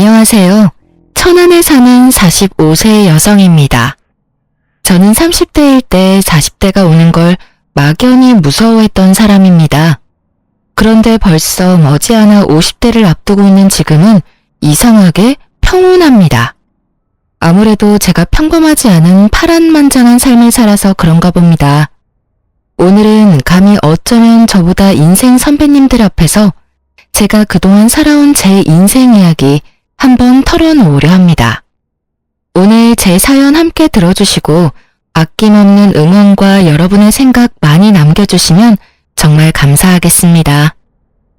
안녕하세요. 천안에 사는 45세 여성입니다. 저는 30대일 때 40대가 오는 걸 막연히 무서워했던 사람입니다. 그런데 벌써 머지않아 50대를 앞두고 있는 지금은 이상하게 평온합니다. 아무래도 제가 평범하지 않은 파란만장한 삶을 살아서 그런가 봅니다. 오늘은 감히 어쩌면 저보다 인생 선배님들 앞에서 제가 그동안 살아온 제 인생 이야기 한번 털어놓으려 합니다. 오늘 제 사연 함께 들어주시고 아낌없는 응원과 여러분의 생각 많이 남겨주시면 정말 감사하겠습니다.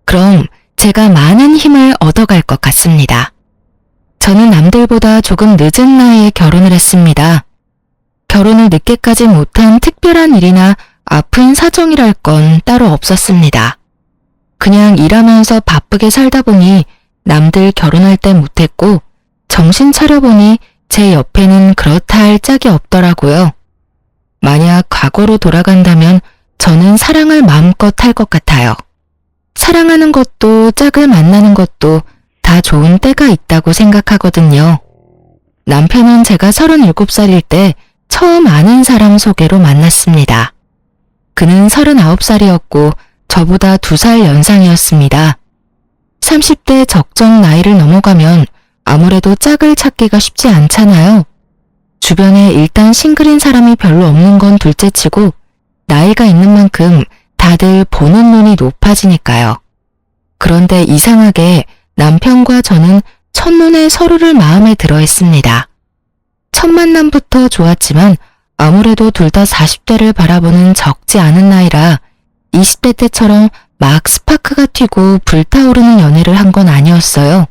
그럼 제가 많은 힘을 얻어갈 것 같습니다. 저는 남들보다 조금 늦은 나이에 결혼을 했습니다. 결혼을 늦게까지 못한 특별한 일이나 아픈 사정이랄 건 따로 없었습니다. 그냥 일하면서 바쁘게 살다 보니 남들 결혼할 때 못했고 정신 차려보니 제 옆에는 그렇다 할 짝이 없더라고요. 만약 과거로 돌아간다면 저는 사랑을 마음껏 할 것 같아요. 사랑하는 것도 짝을 만나는 것도 다 좋은 때가 있다고 생각하거든요. 남편은 제가 37살일 때 처음 아는 사람 소개로 만났습니다. 그는 39살이었고 저보다 2살 연상이었습니다. 30대 적정 나이를 넘어가면 아무래도 짝을 찾기가 쉽지 않잖아요. 주변에 일단 싱글인 사람이 별로 없는 건 둘째치고 나이가 있는 만큼 다들 보는 눈이 높아지니까요. 그런데 이상하게 남편과 저는 첫눈에 서로를 마음에 들어 했습니다. 첫 만남부터 좋았지만 아무래도 둘 다 40대를 바라보는 적지 않은 나이라 20대 때처럼 막 스파크가 튀고 불타오르는 연애를 한 건 아니었어요.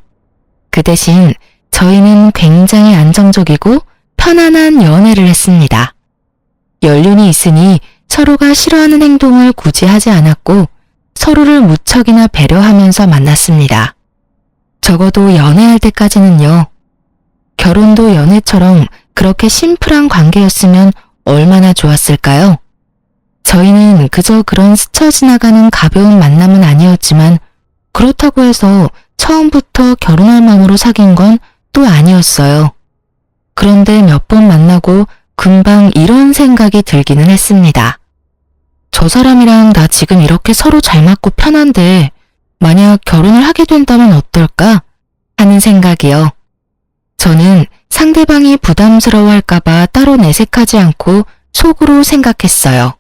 그 대신 저희는 굉장히 안정적이고 편안한 연애를 했습니다. 연륜이 있으니 서로가 싫어하는 행동을 굳이 하지 않았고 서로를 무척이나 배려하면서 만났습니다. 적어도 연애할 때까지는요. 결혼도 연애처럼 그렇게 심플한 관계였으면 얼마나 좋았을까요? 저희는 그저 그런 스쳐 지나가는 가벼운 만남은 아니었지만 그렇다고 해서 처음부터 결혼할 마음으로 사귄 건 또 아니었어요. 그런데 몇 번 만나고 금방 이런 생각이 들기는 했습니다. 저 사람이랑 나 지금 이렇게 서로 잘 맞고 편한데 만약 결혼을 하게 된다면 어떨까 하는 생각이요. 저는 상대방이 부담스러워할까봐 따로 내색하지 않고 속으로 생각했어요.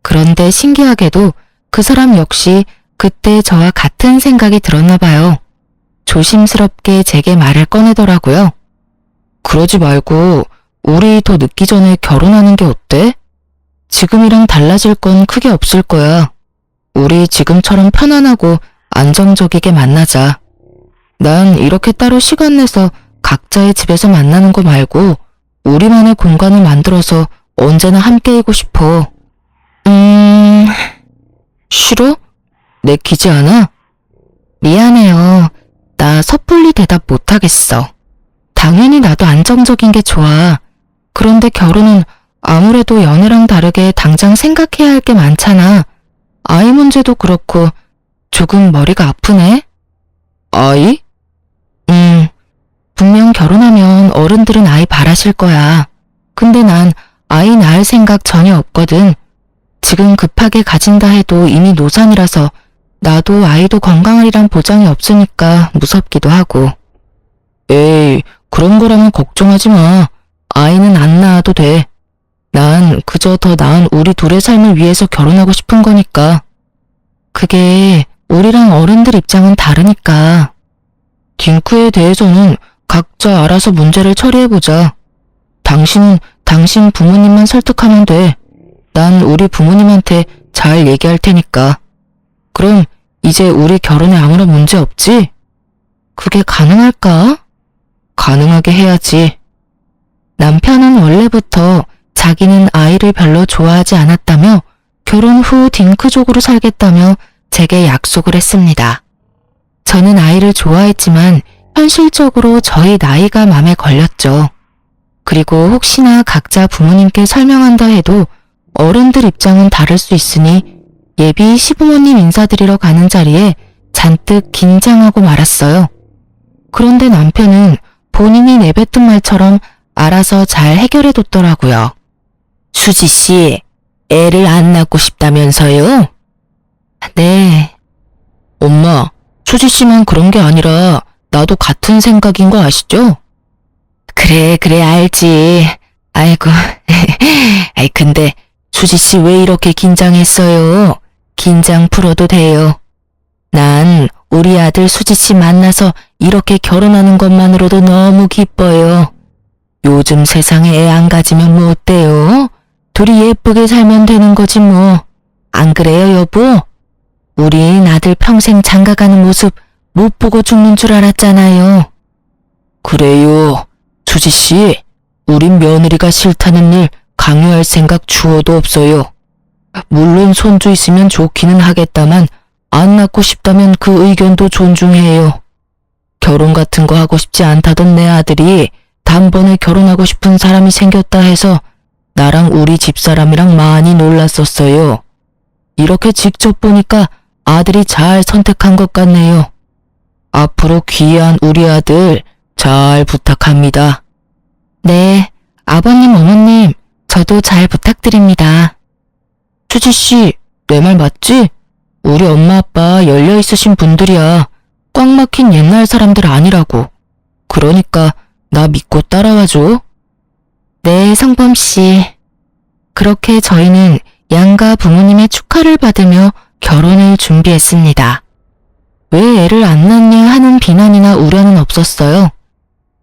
그런데 신기하게도 그 사람 역시 그때 저와 같은 생각이 들었나 봐요. 조심스럽게 제게 말을 꺼내더라고요. 그러지 말고 우리 더 늦기 전에 결혼하는 게 어때? 지금이랑 달라질 건 크게 없을 거야. 우리 지금처럼 편안하고 안정적이게 만나자. 난 이렇게 따로 시간 내서 각자의 집에서 만나는 거 말고 우리만의 공간을 만들어서 언제나 함께이고 싶어. 싫어? 내키지 않아? 미안해요. 나 섣불리 대답 못하겠어. 당연히 나도 안정적인 게 좋아. 그런데 결혼은 아무래도 연애랑 다르게 당장 생각해야 할 게 많잖아. 아이 문제도 그렇고 조금 머리가 아프네. 아이? 분명 결혼하면 어른들은 아이 바라실 거야. 근데 난 아이 낳을 생각 전혀 없거든. 지금 급하게 가진다 해도 이미 노산이라서 나도 아이도 건강하리란 보장이 없으니까 무섭기도 하고. 에이, 그런 거라면 걱정하지 마. 아이는 안 낳아도 돼. 난 그저 더 나은 우리 둘의 삶을 위해서 결혼하고 싶은 거니까. 그게 우리랑 어른들 입장은 다르니까. 딩크에 대해서는 각자 알아서 문제를 처리해보자. 당신은 당신 부모님만 설득하면 돼. 난 우리 부모님한테 잘 얘기할 테니까. 그럼 이제 우리 결혼에 아무런 문제 없지? 그게 가능할까? 가능하게 해야지. 남편은 원래부터 자기는 아이를 별로 좋아하지 않았다며 결혼 후 딩크족으로 살겠다며 제게 약속을 했습니다. 저는 아이를 좋아했지만 현실적으로 저희 나이가 맘에 걸렸죠. 그리고 혹시나 각자 부모님께 설명한다 해도 어른들 입장은 다를 수 있으니 예비 시부모님 인사드리러 가는 자리에 잔뜩 긴장하고 말았어요. 그런데 남편은 본인이 내뱉은 말처럼 알아서 잘 해결해뒀더라고요. 수지 씨, 애를 안 낳고 싶다면서요? 네. 엄마, 수지 씨만 그런 게 아니라 나도 같은 생각인 거 아시죠? 그래, 알지. 아이고, 아이 근데 수지 씨 왜 이렇게 긴장했어요? 긴장 풀어도 돼요. 난 우리 아들 수지 씨 만나서 이렇게 결혼하는 것만으로도 너무 기뻐요. 요즘 세상에 애 안 가지면 뭐 어때요? 둘이 예쁘게 살면 되는 거지 뭐. 안 그래요, 여보? 우린 아들 평생 장가가는 모습 못 보고 죽는 줄 알았잖아요. 그래요. 수지 씨, 우린 며느리가 싫다는 일 강요할 생각 추워도 없어요. 물론 손주 있으면 좋기는 하겠다만 안 낳고 싶다면 그 의견도 존중해요. 결혼 같은 거 하고 싶지 않다던 내 아들이 단번에 결혼하고 싶은 사람이 생겼다 해서 나랑 우리 집사람이랑 많이 놀랐었어요. 이렇게 직접 보니까 아들이 잘 선택한 것 같네요. 앞으로 귀한 우리 아들 잘 부탁합니다. 네, 아버님, 어머님, 저도 잘 부탁드립니다. 수지씨, 내 말 맞지? 우리 엄마 아빠 열려있으신 분들이야. 꽉 막힌 옛날 사람들 아니라고. 그러니까 나 믿고 따라와줘. 네, 성범씨. 그렇게 저희는 양가 부모님의 축하를 받으며 결혼을 준비했습니다. 왜 애를 안 낳냐 하는 비난이나 우려는 없었어요.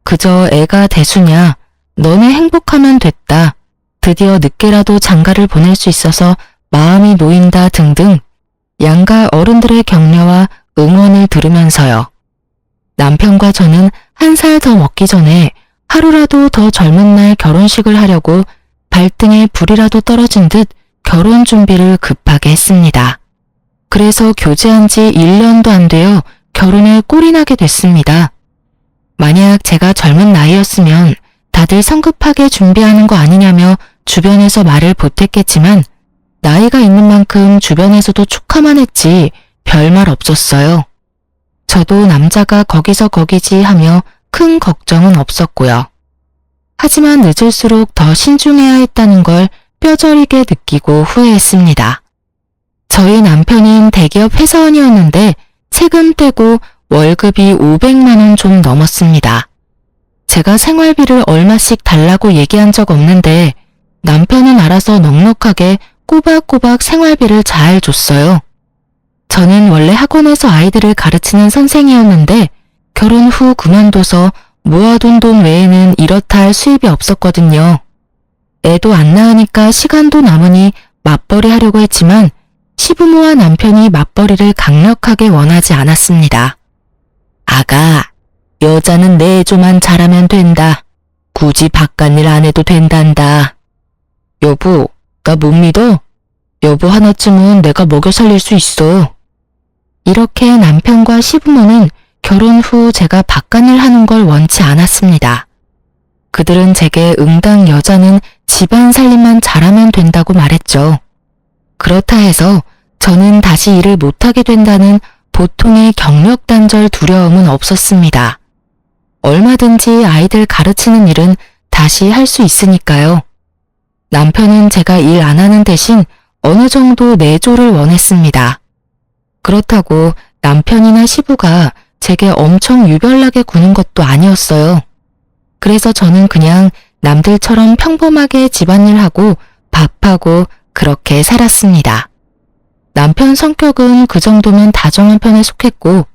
그저 애가 대수냐, 너네 행복하면 됐다, 드디어 늦게라도 장가를 보낼 수 있어서 마음이 놓인다 등등 양가 어른들의 격려와 응원을 들으면서요. 남편과 저는 1살 더 먹기 전에 하루라도 더 젊은 날 결혼식을 하려고 발등에 불이라도 떨어진 듯 결혼 준비를 급하게 했습니다. 그래서 교제한 지 1년도 안 되어 결혼에 꼴이 나게 됐습니다. 만약 제가 젊은 나이였으면 다들 성급하게 준비하는 거 아니냐며 주변에서 말을 보탰겠지만 나이가 있는 만큼 주변에서도 축하만 했지 별말 없었어요. 저도 남자가 거기서 거기지 하며 큰 걱정은 없었고요. 하지만 늦을수록 더 신중해야 했다는 걸 뼈저리게 느끼고 후회했습니다. 저희 남편은 대기업 회사원이었는데 세금 떼고 월급이 500만 원 좀 넘었습니다. 제가 생활비를 얼마씩 달라고 얘기한 적 없는데 남편은 알아서 넉넉하게 꼬박꼬박 생활비를 잘 줬어요. 저는 원래 학원에서 아이들을 가르치는 선생이었는데 결혼 후 그만둬서 모아둔 돈 외에는 이렇다 할 수입이 없었거든요. 애도 안 낳으니까 시간도 남으니 맞벌이 하려고 했지만 시부모와 남편이 맞벌이를 강력하게 원하지 않았습니다. 아가, 여자는 내조만 잘하면 된다. 굳이 바깥일 안 해도 된단다. 여보, 나 못 믿어? 여보 하나쯤은 내가 먹여 살릴 수 있어. 이렇게 남편과 시부모는 결혼 후 제가 바깥일 하는 걸 원치 않았습니다. 그들은 제게 응당 여자는 집안 살림만 잘하면 된다고 말했죠. 그렇다 해서 저는 다시 일을 못하게 된다는 보통의 경력단절 두려움은 없었습니다. 얼마든지 아이들 가르치는 일은 다시 할 수 있으니까요. 남편은 제가 일 안 하는 대신 어느 정도 내조를 원했습니다. 그렇다고 남편이나 시부가 제게 엄청 유별나게 구는 것도 아니었어요. 그래서 저는 그냥 남들처럼 평범하게 집안일하고 밥하고 그렇게 살았습니다. 남편 성격은 그 정도면 다정한 편에 속했고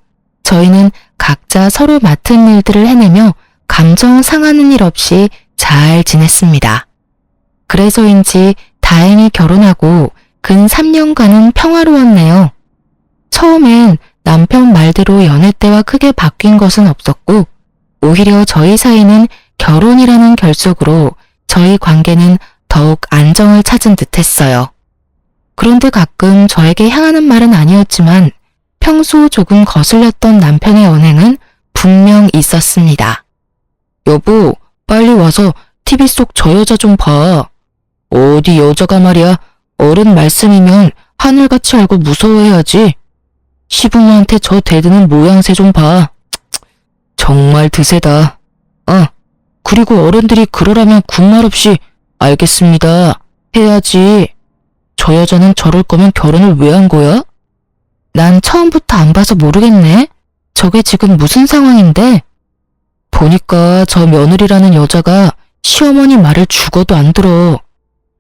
저희는 각자 서로 맡은 일들을 해내며 감정 상하는 일 없이 잘 지냈습니다. 그래서인지 다행히 결혼하고 근 3년간은 평화로웠네요. 처음엔 남편 말대로 연애 때와 크게 바뀐 것은 없었고 오히려 저희 사이는 결혼이라는 결속으로 저희 관계는 더욱 안정을 찾은 듯 했어요. 그런데 가끔 저에게 향하는 말은 아니었지만 평소 조금 거슬렸던 남편의 언행은 분명 있었습니다. 여보, 빨리 와서 TV 속 저 여자 좀 봐. 어디 여자가 말이야. 어른 말씀이면 하늘같이 알고 무서워해야지. 시부모한테 저 대드는 모양새 좀 봐. 정말 드세다. 그리고 어른들이 그러라면 군말 없이 알겠습니다. 해야지. 저 여자는 저럴 거면 결혼을 왜 한 거야? 난 처음부터 안 봐서 모르겠네. 저게 지금 무슨 상황인데? 보니까 저 며느리라는 여자가 시어머니 말을 죽어도 안 들어.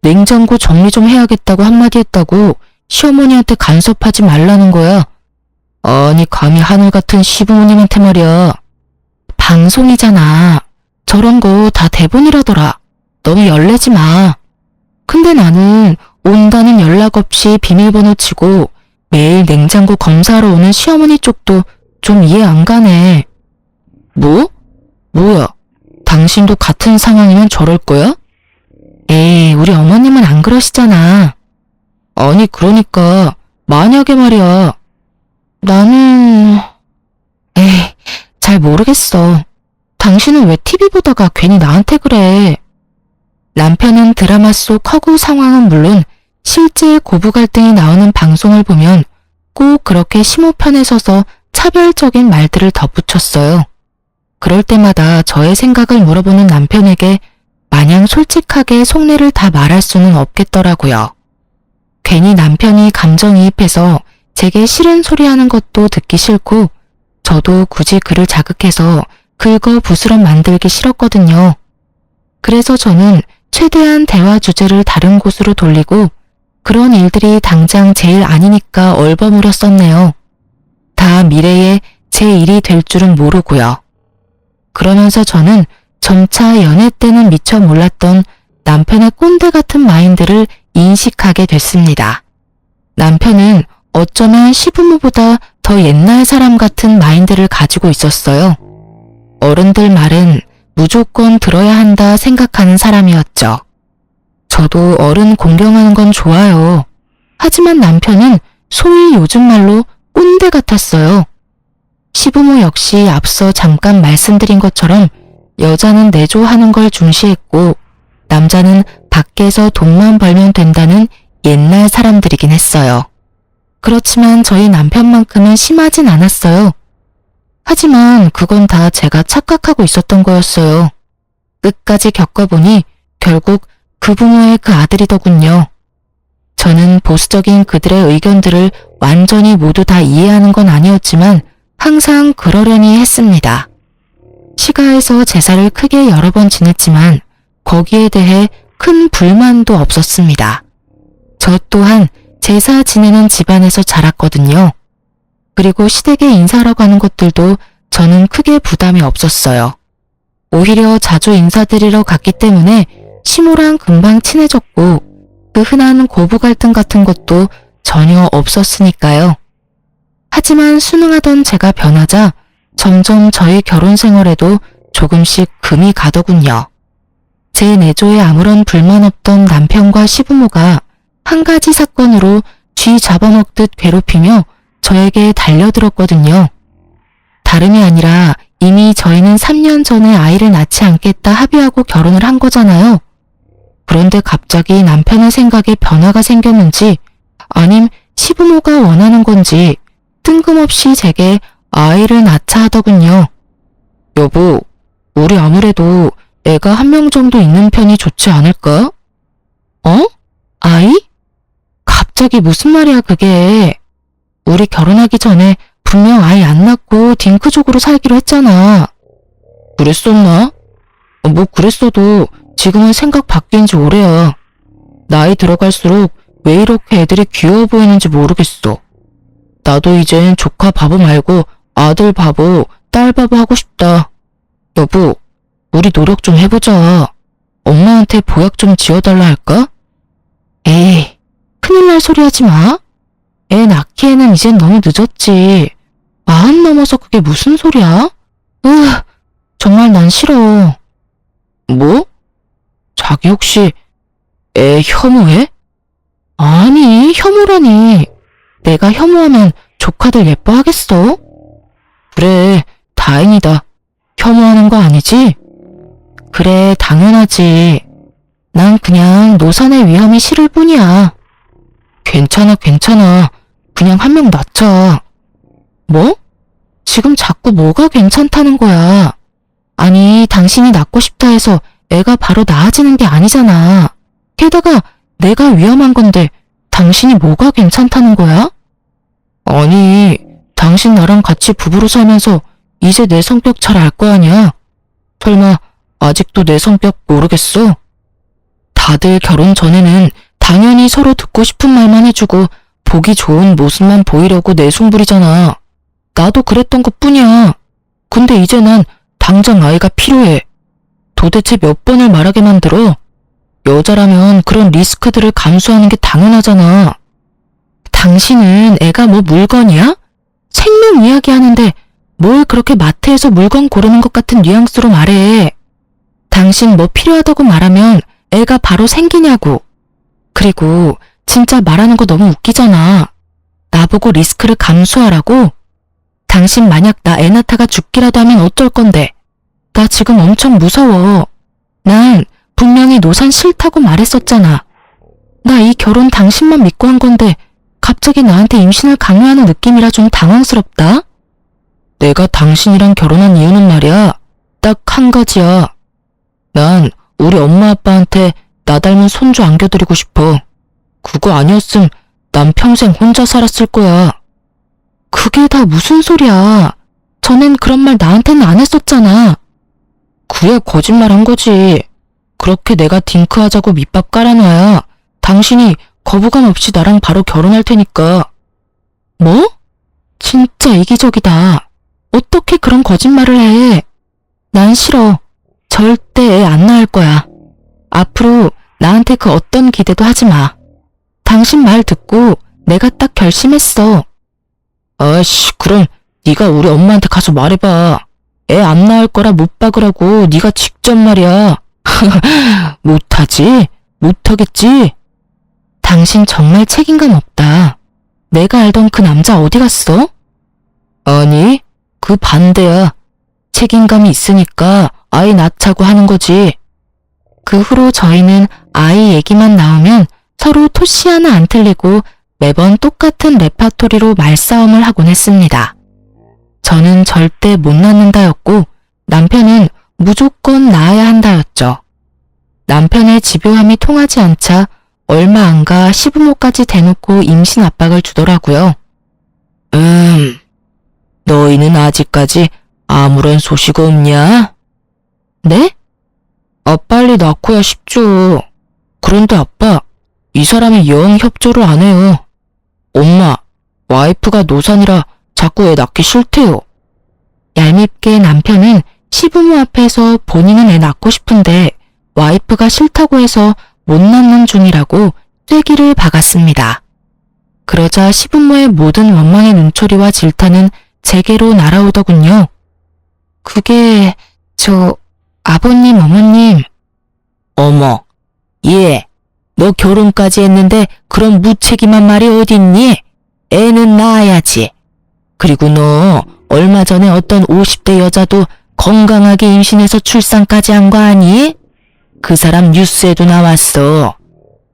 냉장고 정리 좀 해야겠다고 한마디 했다고 시어머니한테 간섭하지 말라는 거야. 아니 감히 하늘 같은 시부모님한테 말이야. 방송이잖아. 저런 거 다 대본이라더라. 너무 열내지 마. 근데 나는 온다는 연락 없이 비밀번호 치고 매일 냉장고 검사하러 오는 시어머니 쪽도 좀 이해 안 가네. 뭐? 뭐야? 당신도 같은 상황이면 저럴 거야? 에이, 우리 어머님은 안 그러시잖아. 아니, 그러니까 만약에 말이야. 나는... 에이, 잘 모르겠어. 당신은 왜 TV 보다가 괜히 나한테 그래? 남편은 드라마 속 허구 상황은 물론 실제 고부 갈등이 나오는 방송을 보면 꼭 그렇게 심호편에 서서 차별적인 말들을 덧붙였어요. 그럴 때마다 저의 생각을 물어보는 남편에게 마냥 솔직하게 속내를 다 말할 수는 없겠더라고요. 괜히 남편이 감정이입해서 제게 싫은 소리 하는 것도 듣기 싫고 저도 굳이 그를 자극해서 긁어부스럼 만들기 싫었거든요. 그래서 저는 최대한 대화 주제를 다른 곳으로 돌리고 그런 일들이 당장 제 일 아니니까 얼버무렸었네요. 다 미래에 제 일이 될 줄은 모르고요. 그러면서 저는 점차 연애 때는 미처 몰랐던 남편의 꼰대 같은 마인드를 인식하게 됐습니다. 남편은 어쩌면 시부모보다 더 옛날 사람 같은 마인드를 가지고 있었어요. 어른들 말은 무조건 들어야 한다 생각하는 사람이었죠. 저도 어른 공경하는 건 좋아요. 하지만 남편은 소위 요즘 말로 꼰대 같았어요. 시부모 역시 앞서 잠깐 말씀드린 것처럼 여자는 내조하는 걸 중시했고 남자는 밖에서 돈만 벌면 된다는 옛날 사람들이긴 했어요. 그렇지만 저희 남편만큼은 심하진 않았어요. 하지만 그건 다 제가 착각하고 있었던 거였어요. 끝까지 겪어보니 결국 그 부모의 그 아들이더군요. 저는 보수적인 그들의 의견들을 완전히 모두 다 이해하는 건 아니었지만 항상 그러려니 했습니다. 시가에서 제사를 크게 여러 번 지냈지만 거기에 대해 큰 불만도 없었습니다. 저 또한 제사 지내는 집안에서 자랐거든요. 그리고 시댁에 인사하러 가는 것들도 저는 크게 부담이 없었어요. 오히려 자주 인사드리러 갔기 때문에 시모랑 금방 친해졌고 그 흔한 고부 갈등 같은 것도 전혀 없었으니까요. 하지만 순응하던 제가 변하자 점점 저희 결혼 생활에도 조금씩 금이 가더군요. 제 내조에 아무런 불만 없던 남편과 시부모가 한 가지 사건으로 쥐 잡아먹듯 괴롭히며 저에게 달려들었거든요. 다름이 아니라 이미 저희는 3년 전에 아이를 낳지 않겠다 합의하고 결혼을 한 거잖아요. 그런데 갑자기 남편의 생각에 변화가 생겼는지 아님 시부모가 원하는 건지 뜬금없이 제게 아이를 낳자 하더군요. 여보, 우리 아무래도 애가 한 명 정도 있는 편이 좋지 않을까? 어? 아이? 갑자기 무슨 말이야 그게. 우리 결혼하기 전에 분명 아이 안 낳고 딩크족으로 살기로 했잖아. 그랬었나? 뭐 그랬어도 지금은 생각 바뀐 지 오래야. 나이 들어갈수록 왜 이렇게 애들이 귀여워 보이는지 모르겠어. 나도 이젠 조카 바보 말고 아들 바보, 딸 바보 하고 싶다. 여보, 우리 노력 좀 해보자. 엄마한테 보약 좀 지어달라 할까? 에이, 큰일 날 소리 하지 마. 애 낳기에는 이젠 너무 늦었지. 40 넘어서 그게 무슨 소리야? 정말 난 싫어. 뭐? 자기 혹시 애 혐오해? 아니, 혐오라니. 내가 혐오하면 조카들 예뻐하겠어? 그래, 다행이다. 혐오하는 거 아니지? 그래, 당연하지. 난 그냥 노산의 위험이 싫을 뿐이야. 괜찮아, 괜찮아. 그냥 한 명 낳자. 뭐? 지금 자꾸 뭐가 괜찮다는 거야? 아니, 당신이 낳고 싶다 해서 애가 바로 낳아지는 게 아니잖아. 게다가 내가 위험한 건데 당신이 뭐가 괜찮다는 거야? 아니, 당신 나랑 같이 부부로 살면서 이제 내 성격 잘 알 거 아니야? 설마 아직도 내 성격 모르겠어? 다들 결혼 전에는 당연히 서로 듣고 싶은 말만 해주고 보기 좋은 모습만 보이려고 내숭부리잖아. 나도 그랬던 것뿐이야. 근데 이제 난 당장 아이가 필요해. 도대체 몇 번을 말하게 만들어? 여자라면 그런 리스크들을 감수하는 게 당연하잖아. 당신은 애가 뭐 물건이야? 생명 이야기 하는데 뭘 그렇게 마트에서 물건 고르는 것 같은 뉘앙스로 말해. 당신 뭐 필요하다고 말하면 애가 바로 생기냐고. 그리고 진짜 말하는 거 너무 웃기잖아. 나보고 리스크를 감수하라고? 당신 만약 나 애 낳다가 죽기라도 하면 어쩔 건데. 나 지금 엄청 무서워. 난 분명히 노산 싫다고 말했었잖아. 나 이 결혼 당신만 믿고 한 건데 갑자기 나한테 임신을 강요하는 느낌이라 좀 당황스럽다. 내가 당신이랑 결혼한 이유는 말이야. 딱 한 가지야. 난 우리 엄마 아빠한테 나 닮은 손주 안겨드리고 싶어. 그거 아니었음 난 평생 혼자 살았을 거야. 그게 다 무슨 소리야. 전엔 그런 말 나한테는 안 했었잖아. 그래, 거짓말 한 거지. 그렇게 내가 딩크하자고 밑밥 깔아놔야 당신이 거부감 없이 나랑 바로 결혼할 테니까. 뭐? 진짜 이기적이다. 어떻게 그런 거짓말을 해. 난 싫어. 절대 애 안 낳을 거야. 앞으로 나한테 그 어떤 기대도 하지 마. 당신 말 듣고 내가 딱 결심했어. 아이씨, 그럼 네가 우리 엄마한테 가서 말해봐. 애 안 낳을 거라 못 박으라고 네가 직접 말이야. 못하지? 못하겠지? 당신 정말 책임감 없다. 내가 알던 그 남자 어디 갔어? 아니, 그 반대야. 책임감이 있으니까 아이 낳자고 하는 거지. 그 후로 저희는 아이 얘기만 나오면 서로 토시 하나 안 틀리고 매번 똑같은 레파토리로 말싸움을 하곤 했습니다. 저는 절대 못 낳는다였고 남편은 무조건 낳아야 한다였죠. 남편의 집요함이 통하지 않자 얼마 안 가 시부모까지 대놓고 임신 압박을 주더라고요. 너희는 아직까지 아무런 소식 없냐? 네? 빨리 낳고야 싶죠. 그런데 아빠, 이 사람이 영 협조를 안 해요. 엄마, 와이프가 노산이라 자꾸 애 낳기 싫대요. 얄밉게 남편은 시부모 앞에서 본인은 애 낳고 싶은데 와이프가 싫다고 해서 못 낳는 중이라고 쐐기를 박았습니다. 그러자 시부모의 모든 원망의 눈초리와 질타는 제게로 날아오더군요. 그게 아버님, 어머님. 어머, 얘, 너 결혼까지 했는데 그런 무책임한 말이 어딨니? 애는 낳아야지. 그리고 너 얼마 전에 어떤 50대 여자도 건강하게 임신해서 출산까지 한 거 아니? 그 사람 뉴스에도 나왔어.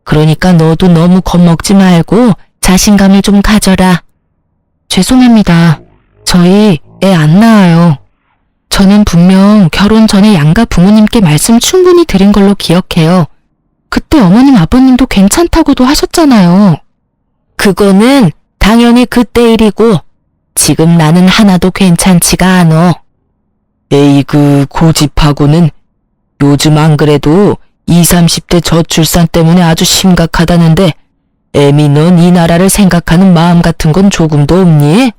그러니까 너도 너무 겁먹지 말고 자신감을 좀 가져라. 죄송합니다. 저희 애 안 낳아요. 저는 분명 결혼 전에 양가 부모님께 말씀 충분히 드린 걸로 기억해요. 그때 어머님 아버님도 괜찮다고도 하셨잖아요. 그거는 당연히 그때 일이고 지금 나는 하나도 괜찮지가 않어. 에이그 고집하고는 요즘 안 그래도 20, 30대 저출산 때문에 아주 심각하다는데 애미 넌 이 나라를 생각하는 마음 같은 건 조금도 없니?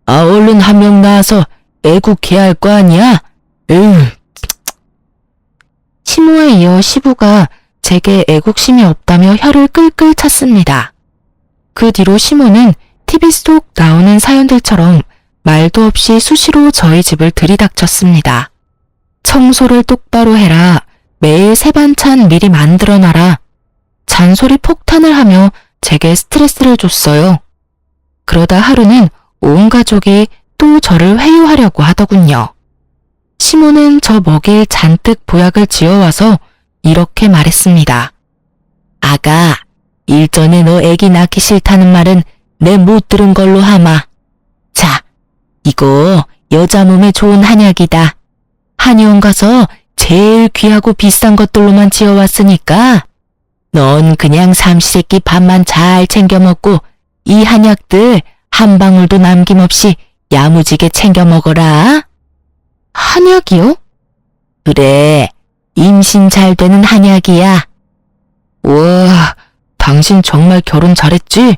얼른 한 명 낳아서 애국해야 할 거 아니야? 시모에 이어 시부가 제게 애국심이 없다며 혀를 끌끌 찼습니다. 그 뒤로 시모는 TV 속 나오는 사연들처럼 말도 없이 수시로 저희 집을 들이닥쳤습니다. 청소를 똑바로 해라. 매일 새 반찬 미리 만들어놔라. 잔소리 폭탄을 하며 제게 스트레스를 줬어요. 그러다 하루는 온 가족이 또 저를 회유하려고 하더군요. 시모는 저 먹일 잔뜩 보약을 지어와서 이렇게 말했습니다. 아가, 일전에 너 애기 낳기 싫다는 말은 내 못 들은 걸로 하마. 자, 이거 여자 몸에 좋은 한약이다. 한의원 가서 제일 귀하고 비싼 것들로만 지어왔으니까 넌 그냥 삼시세끼 밥만 잘 챙겨 먹고 이 한약들 한 방울도 남김없이 야무지게 챙겨 먹어라. 한약이요? 그래, 임신 잘 되는 한약이야. 와, 당신 정말 결혼 잘했지?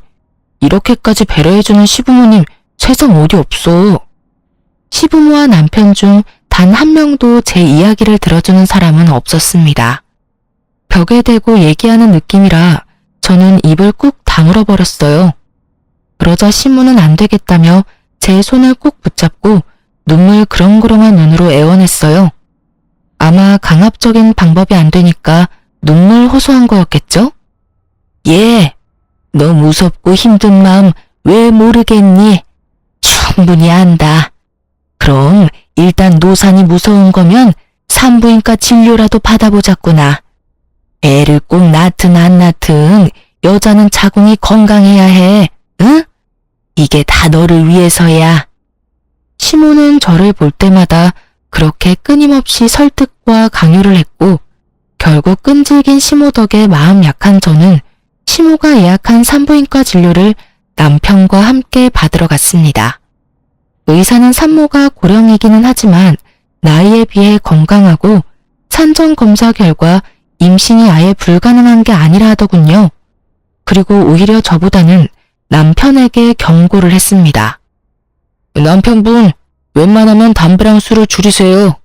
이렇게까지 배려해주는 시부모님 세상 어디 없어. 시부모와 남편 중 단 한 명도 제 이야기를 들어주는 사람은 없었습니다. 벽에 대고 얘기하는 느낌이라 저는 입을 꾹 다물어 버렸어요. 그러자 시모는 안 되겠다며 제 손을 꼭 붙잡고 눈물 그렁그렁한 눈으로 애원했어요. 아마 강압적인 방법이 안 되니까 눈물 호소한 거였겠죠? 예, 너 무섭고 힘든 마음 왜 모르겠니? 충분히 안다. 그럼 일단 노산이 무서운 거면 산부인과 진료라도 받아보자꾸나. 애를 꼭 낳든 안 낳든 여자는 자궁이 건강해야 해. 응? 이게 다 너를 위해서야. 시모는 저를 볼 때마다 그렇게 끊임없이 설득과 강요를 했고 결국 끈질긴 시모 덕에 마음 약한 저는 시모가 예약한 산부인과 진료를 남편과 함께 받으러 갔습니다. 의사는 산모가 고령이기는 하지만 나이에 비해 건강하고 산전 검사 결과 임신이 아예 불가능한 게 아니라 하더군요. 그리고 오히려 저보다는 남편에게 경고를 했습니다. 남편분, 웬만하면 담배랑 술을 줄이세요.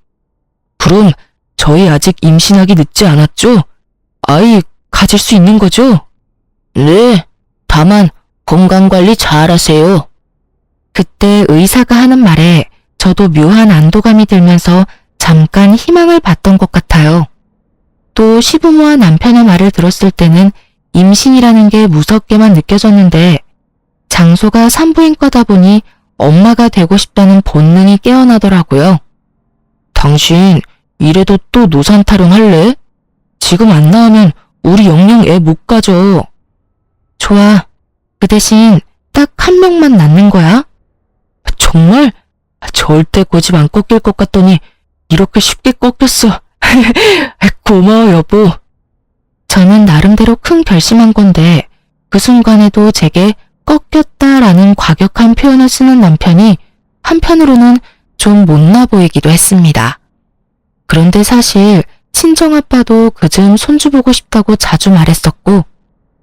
그럼 저희 아직 임신하기 늦지 않았죠? 아이 가질 수 있는 거죠? 네, 다만 건강관리 잘하세요. 그때 의사가 하는 말에 저도 묘한 안도감이 들면서 잠깐 희망을 봤던 것 같아요. 또 시부모와 남편의 말을 들었을 때는 임신이라는 게 무섭게만 느껴졌는데 장소가 산부인과다 보니 엄마가 되고 싶다는 본능이 깨어나더라고요. 당신 이래도 또 노산 타령할래? 지금 안 나오면 우리 영영 애 못 가져. 좋아. 그 대신 딱 한 명만 낳는 거야? 정말? 절대 고집 안 꺾일 것 같더니 이렇게 쉽게 꺾였어. 고마워 여보. 저는 나름대로 큰 결심한 건데 그 순간에도 제게 꺾였다라는 과격한 표현을 쓰는 남편이 한편으로는 좀 못나 보이기도 했습니다. 그런데 사실 친정아빠도 그즘 손주 보고 싶다고 자주 말했었고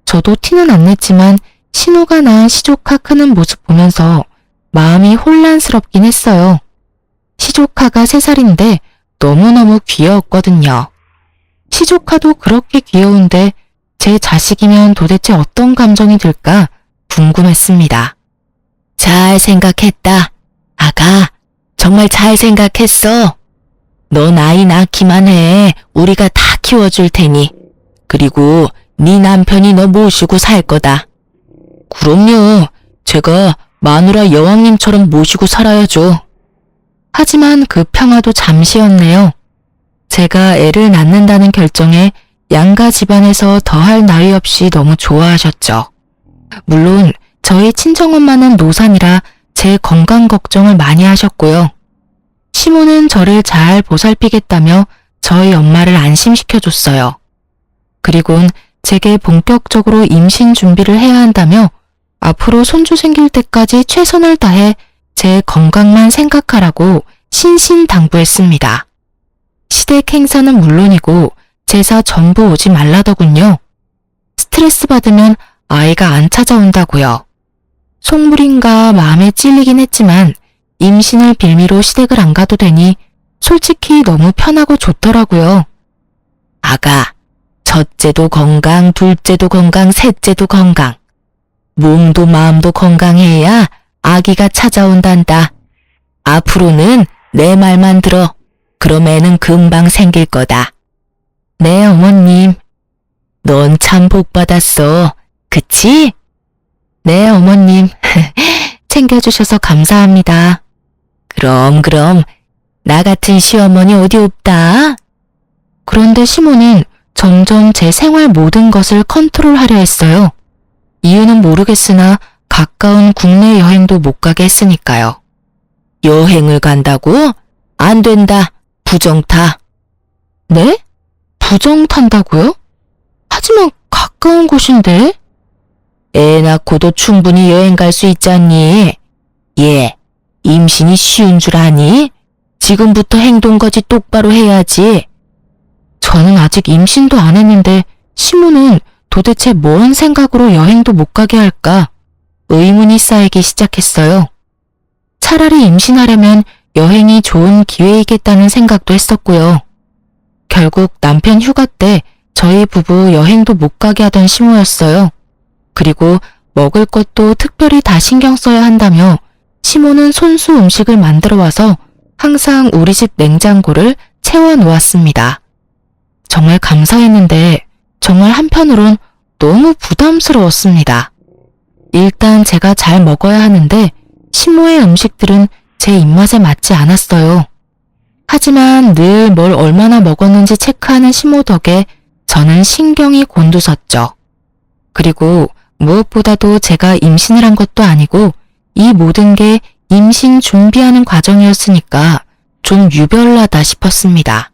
저도 티는 안 냈지만 신호가 난 시조카 크는 모습 보면서 마음이 혼란스럽긴 했어요. 시조카가 3살인데 너무너무 귀여웠거든요. 시조카도 그렇게 귀여운데 제 자식이면 도대체 어떤 감정이 들까 궁금했습니다. 잘 생각했다. 아가, 정말 잘 생각했어. 넌 아이 낳기만 해. 우리가 다 키워줄 테니. 그리고 네 남편이 너 모시고 살 거다. 그럼요. 제가 마누라 여왕님처럼 모시고 살아야죠. 하지만 그 평화도 잠시였네요. 제가 애를 낳는다는 결정에 양가 집안에서 더할 나위 없이 너무 좋아하셨죠. 물론 저희 친정엄마는 노산이라 제 건강 걱정을 많이 하셨고요. 시모는 저를 잘 보살피겠다며 저희 엄마를 안심시켜줬어요. 그리곤 제게 본격적으로 임신 준비를 해야 한다며 앞으로 손주 생길 때까지 최선을 다해 제 건강만 생각하라고 신신당부했습니다. 시댁 행사는 물론이고 제사 전부 오지 말라더군요. 스트레스 받으면 아이가 안 찾아온다고요. 속물인가 마음에 찔리긴 했지만 임신을 빌미로 시댁을 안 가도 되니 솔직히 너무 편하고 좋더라고요. 아가, 첫째도 건강, 둘째도 건강, 셋째도 건강. 몸도 마음도 건강해야 아기가 찾아온단다. 앞으로는 내 말만 들어. 그럼 애는 금방 생길 거다. 네, 어머님. 넌 참 복 받았어. 그치? 네, 어머님. 챙겨주셔서 감사합니다. 그럼. 나 같은 시어머니 어디 없다. 그런데 시모는 점점 제 생활 모든 것을 컨트롤하려 했어요. 이유는 모르겠으나 가까운 국내 여행도 못 가게 했으니까요. 여행을 간다고? 안 된다. 부정 타. 네? 부정 탄다고요? 하지만 가까운 곳인데? 애 낳고도 충분히 여행 갈 수 있잖니. 얘, 임신이 쉬운 줄 아니? 지금부터 행동거지 똑바로 해야지. 저는 아직 임신도 안 했는데 시모는 도대체 뭔 생각으로 여행도 못 가게 할까? 의문이 쌓이기 시작했어요. 차라리 임신하려면 여행이 좋은 기회이겠다는 생각도 했었고요. 결국 남편 휴가 때 저희 부부 여행도 못 가게 하던 시모였어요. 그리고 먹을 것도 특별히 다 신경 써야 한다며 시모는 손수 음식을 만들어 와서 항상 우리 집 냉장고를 채워 놓았습니다. 정말 감사했는데 정말 한편으론 너무 부담스러웠습니다. 일단 제가 잘 먹어야 하는데 시모의 음식들은 제 입맛에 맞지 않았어요. 하지만 늘 뭘 얼마나 먹었는지 체크하는 시모 덕에 저는 신경이 곤두섰죠. 그리고 무엇보다도 제가 임신을 한 것도 아니고 이 모든 게 임신 준비하는 과정이었으니까 좀 유별나다 싶었습니다.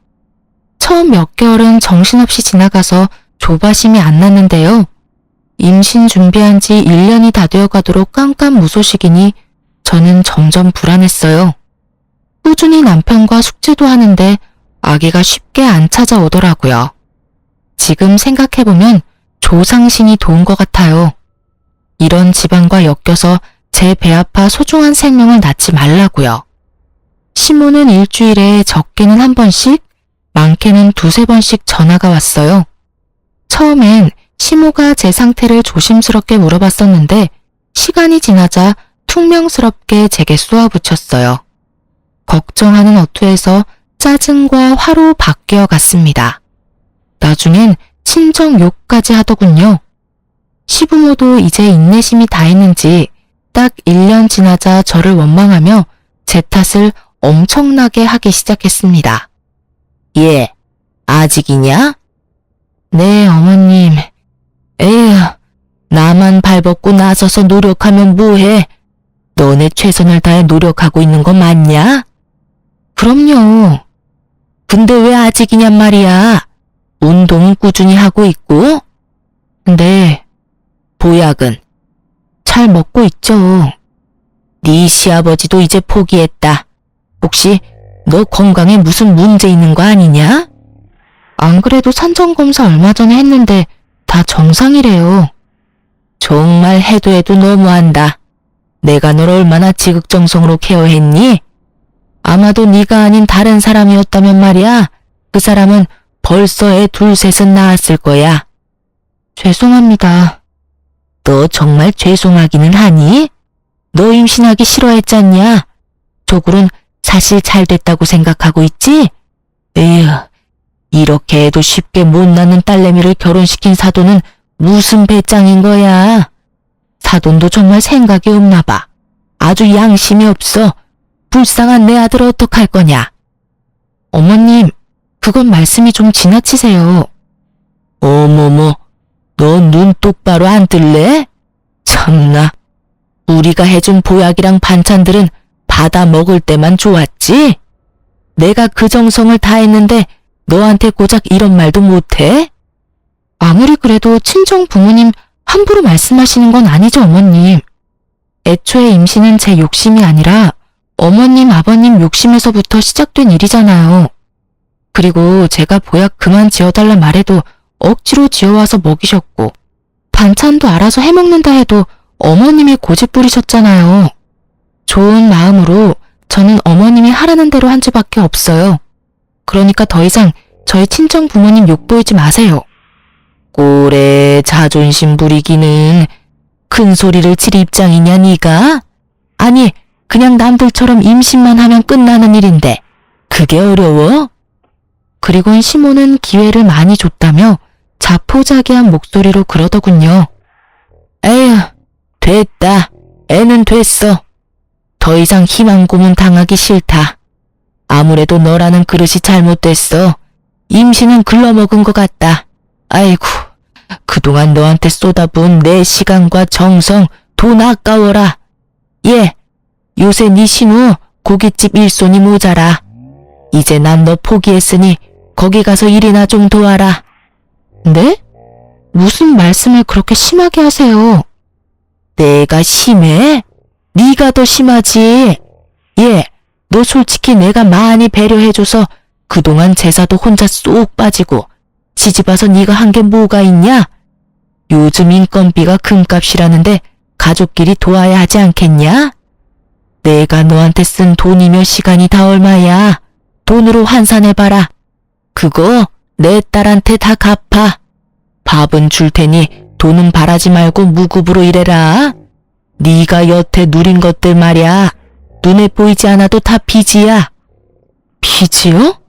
처음 몇 개월은 정신없이 지나가서 조바심이 안 났는데요. 임신 준비한 지 1년이 다 되어가도록 깜깜무소식이니 저는 점점 불안했어요. 꾸준히 남편과 숙제도 하는데 아기가 쉽게 안 찾아오더라고요. 지금 생각해보면 조상신이 도운 것 같아요. 이런 집안과 엮여서 제 배 아파 소중한 생명을 낳지 말라고요. 시모는 일주일에 적게는 한 번씩, 많게는 두세 번씩 전화가 왔어요. 처음엔 시모가 제 상태를 조심스럽게 물어봤었는데 시간이 지나자 퉁명스럽게 제게 쏘아붙였어요. 걱정하는 어투에서 짜증과 화로 바뀌어 갔습니다. 나중엔 친정 욕까지 하더군요. 시부모도 이제 인내심이 다 했는지 딱 1년 지나자 저를 원망하며 제 탓을 엄청나게 하기 시작했습니다. 얘, 아직이냐? 네, 어머님. 에휴, 나만 발벗고 나서서 노력하면 뭐해? 너네 최선을 다해 노력하고 있는 거 맞냐? 그럼요. 근데 왜 아직이냔 말이야. 운동은 꾸준히 하고 있고? 네. 보약은? 잘 먹고 있죠. 네 시아버지도 이제 포기했다. 혹시 너 건강에 무슨 문제 있는 거 아니냐? 안 그래도 산전검사 얼마 전에 했는데 다 정상이래요. 정말 해도 해도 너무한다. 내가 널 얼마나 지극정성으로 케어했니? 아마도 네가 아닌 다른 사람이었다면 말이야. 그 사람은 벌써 애 둘셋은 낳았을 거야. 죄송합니다. 너 정말 죄송하기는 하니? 너 임신하기 싫어했잖냐? 조굴은 사실 잘 됐다고 생각하고 있지? 에휴, 이렇게 해도 쉽게 못 낳는 딸내미를 결혼시킨 사돈은 무슨 배짱인 거야? 사돈도 정말 생각이 없나 봐. 아주 양심이 없어. 불쌍한 내 아들 어떡할 거냐? 어머님, 그건 말씀이 좀 지나치세요. 어머머, 너 눈 똑바로 안 뜰래? 참나, 우리가 해준 보약이랑 반찬들은 받아 먹을 때만 좋았지? 내가 그 정성을 다했는데 너한테 고작 이런 말도 못해? 아무리 그래도 친정 부모님 함부로 말씀하시는 건 아니죠, 어머님. 애초에 임신은 제 욕심이 아니라 어머님, 아버님 욕심에서부터 시작된 일이잖아요. 그리고 제가 보약 그만 지어달라 말해도 억지로 지어와서 먹이셨고 반찬도 알아서 해먹는다 해도 어머님이 고집 부리셨잖아요. 좋은 마음으로 저는 어머님이 하라는 대로 한 수밖에 없어요. 그러니까 더 이상 저희 친정 부모님 욕보이지 마세요. 꼴에 자존심 부리기는 큰 소리를 칠 입장이냐 네가? 아니 그냥 남들처럼 임신만 하면 끝나는 일인데 그게 어려워? 그리곤 시모는 기회를 많이 줬다며 자포자기한 목소리로 그러더군요. 에휴, 됐다. 애는 됐어. 더 이상 희망 고문 당하기 싫다. 아무래도 너라는 그릇이 잘못됐어. 임신은 글러먹은 것 같다. 아이고, 그동안 너한테 쏟아부은 내 시간과 정성, 돈 아까워라. 예, 요새 네 신우 고깃집 일손이 모자라. 이제 난 너 포기했으니 거기 가서 일이나 좀 도와라. 네? 무슨 말씀을 그렇게 심하게 하세요? 내가 심해? 네가 더 심하지. 너 솔직히 내가 많이 배려해줘서 그동안 제사도 혼자 쏙 빠지고 시집와서 네가 한 게 뭐가 있냐? 요즘 인건비가 금값이라는데 가족끼리 도와야 하지 않겠냐? 내가 너한테 쓴 돈이며 시간이 다 얼마야? 돈으로 환산해봐라. 그거 내 딸한테 다 갚아. 밥은 줄 테니 돈은 바라지 말고 무급으로 일해라. 네가 여태 누린 것들 말야. 눈에 보이지 않아도 다 빚이야. 빚이요?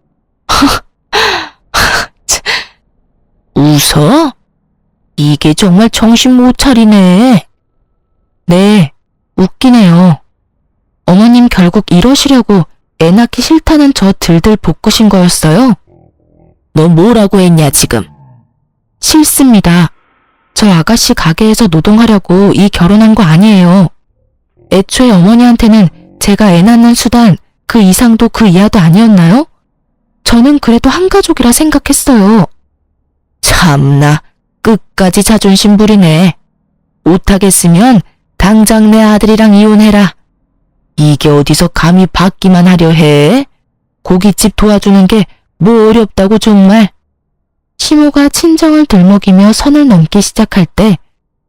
웃어? 이게 정말 정신 못 차리네. 네, 웃기네요. 어머님 결국 이러시려고 애 낳기 싫다는 저 들들 볶으신 거였어요? 너 뭐라고 했냐 지금? 싫습니다. 저 아가씨 가게에서 노동하려고 이 결혼한 거 아니에요. 애초에 어머니한테는 제가 애 낳는 수단 그 이상도 그 이하도 아니었나요? 저는 그래도 한 가족이라 생각했어요. 참나 끝까지 자존심 부리네. 못하겠으면 당장 내 아들이랑 이혼해라. 이게 어디서 감히 받기만 하려 해? 고깃집 도와주는 게 뭐 어렵다고 정말. 시모가 친정을 들먹이며 선을 넘기 시작할 때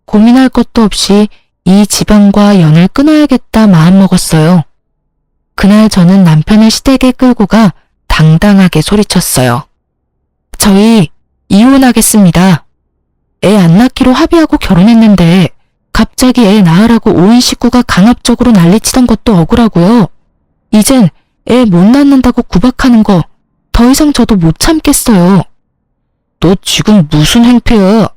고민할 것도 없이 이 집안과 연을 끊어야겠다 마음먹었어요. 그날 저는 남편을 시댁에 끌고 가 당당하게 소리쳤어요. 저희 이혼하겠습니다. 애 안 낳기로 합의하고 결혼했는데 갑자기 애 낳으라고 온 식구가 강압적으로 난리치던 것도 억울하고요. 이젠 애 못 낳는다고 구박하는 거 더 이상 저도 못 참겠어요. 너 지금 무슨 행패야?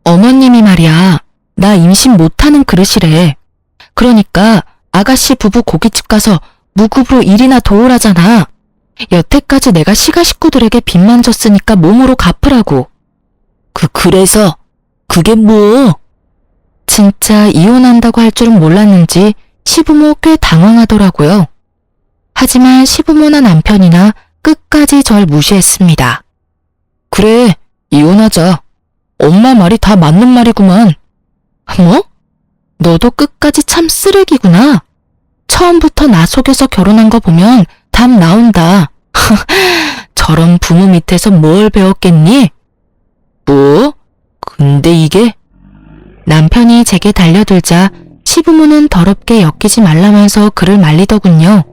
어머님이 말이야. 나 임신 못하는 그릇이래. 그러니까 아가씨 부부 고깃집 가서 무급으로 일이나 도우라잖아. 여태까지 내가 시가 식구들에게 빚만 졌으니까 몸으로 갚으라고. 그래서 그게 뭐? 진짜 이혼한다고 할 줄은 몰랐는지 시부모 꽤 당황하더라고요. 하지만 시부모나 남편이나 끝까지 절 무시했습니다. 그래, 이혼하자. 엄마 말이 다 맞는 말이구만. 뭐? 너도 끝까지 참 쓰레기구나. 처음부터 나 속여서 결혼한 거 보면 답 나온다. 저런 부모 밑에서 뭘 배웠겠니? 뭐? 근데 이게? 남편이 제게 달려들자 시부모는 더럽게 엮이지 말라면서 그를 말리더군요.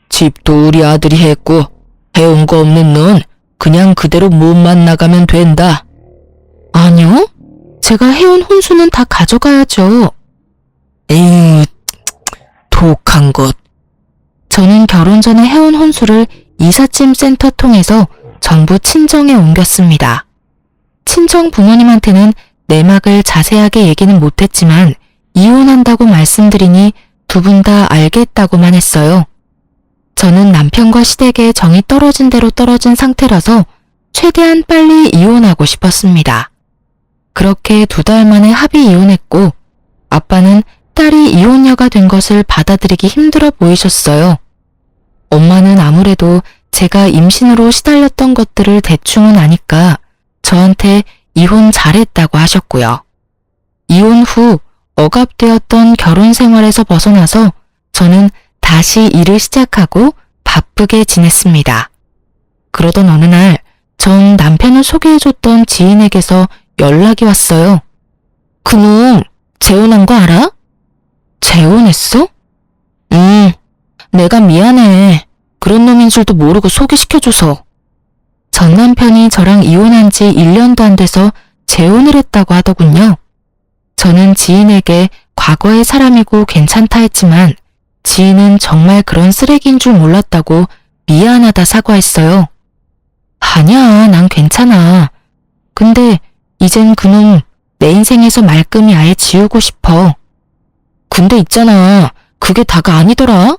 집도 우리 아들이 했고 해온 거 없는 넌 그냥 그대로 몸만 나가면 된다. 아니요. 제가 해온 혼수는 다 가져가야죠. 에휴, 독한 것. 저는 결혼 전에 해온 혼수를 이삿짐 센터 통해서 전부 친정에 옮겼습니다. 친정 부모님한테는 내막을 자세하게 얘기는 못했지만 이혼한다고 말씀드리니 두 분 다 알겠다고만 했어요. 저는 남편과 시댁에 정이 떨어진 대로 떨어진 상태라서 최대한 빨리 이혼하고 싶었습니다. 그렇게 2달 만에 합의 이혼했고 아빠는 딸이 이혼녀가 된 것을 받아들이기 힘들어 보이셨어요. 엄마는 아무래도 제가 임신으로 시달렸던 것들을 대충은 아니까 저한테 이혼 잘했다고 하셨고요. 이혼 후 억압되었던 결혼 생활에서 벗어나서 저는 다시 일을 시작하고 바쁘게 지냈습니다. 그러던 어느 날 전 남편을 소개해줬던 지인에게서 연락이 왔어요. 그놈 재혼한 거 알아? 재혼했어? 내가 미안해. 그런 놈인 줄도 모르고 소개시켜줘서. 전 남편이 저랑 이혼한 지 1년도 안 돼서 재혼을 했다고 하더군요. 저는 지인에게 과거의 사람이고 괜찮다 했지만 지인은 정말 그런 쓰레기인 줄 몰랐다고 미안하다 사과했어요. 아니야, 난 괜찮아. 근데 이젠 그놈 내 인생에서 말끔히 아예 지우고 싶어. 근데 있잖아, 그게 다가 아니더라.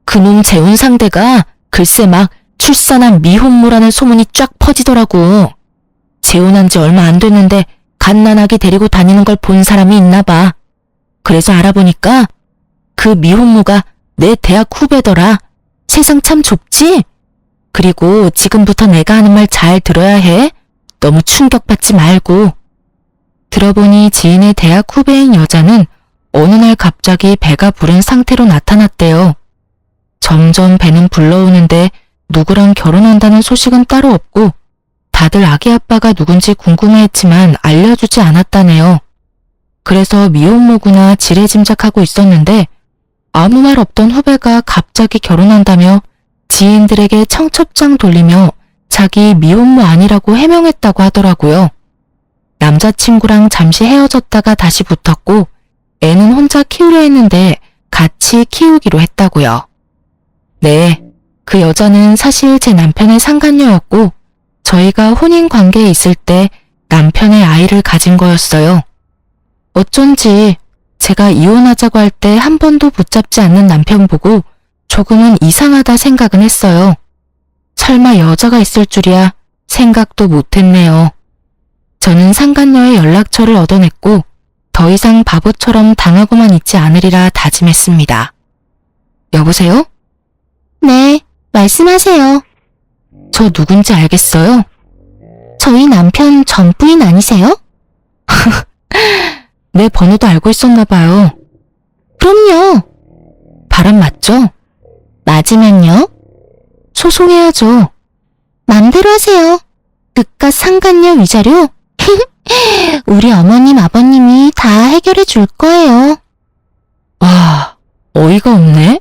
그놈 재혼 상대가 글쎄 막 출산한 미혼모라는 소문이 쫙 퍼지더라고. 재혼한 지 얼마 안 됐는데 갓난아기 데리고 다니는 걸 본 사람이 있나 봐. 그래서 알아보니까 그 미혼모가 내 대학 후배더라. 세상 참 좁지? 그리고 지금부터 내가 하는 말 잘 들어야 해. 너무 충격받지 말고. 들어보니 지인의 대학 후배인 여자는 어느 날 갑자기 배가 부른 상태로 나타났대요. 점점 배는 불러오는데 누구랑 결혼한다는 소식은 따로 없고 다들 아기 아빠가 누군지 궁금해했지만 알려주지 않았다네요. 그래서 미혼모구나 지레짐작하고 있었는데 아무 말 없던 후배가 갑자기 결혼한다며 지인들에게 청첩장 돌리며 자기 미혼모 아니라고 해명했다고 하더라고요. 남자친구랑 잠시 헤어졌다가 다시 붙었고 애는 혼자 키우려 했는데 같이 키우기로 했다고요. 네, 그 여자는 사실 제 남편의 상간녀였고 저희가 혼인 관계에 있을 때 남편의 아이를 가진 거였어요. 어쩐지 제가 이혼하자고 할 때 한 번도 붙잡지 않는 남편 보고 조금은 이상하다 생각은 했어요. 설마 여자가 있을 줄이야 생각도 못했네요. 저는 상간녀의 연락처를 얻어냈고 더 이상 바보처럼 당하고만 있지 않으리라 다짐했습니다. 여보세요? 네, 말씀하세요. 저 누군지 알겠어요? 저희 남편 전 부인 아니세요? 내 번호도 알고 있었나 봐요. 그럼요. 바람 맞죠? 맞으면요? 소송해야죠. 맘대로 하세요. 그깟 상간녀 위자료? 우리 어머님 아버님이 다 해결해 줄 거예요. 와, 어이가 없네.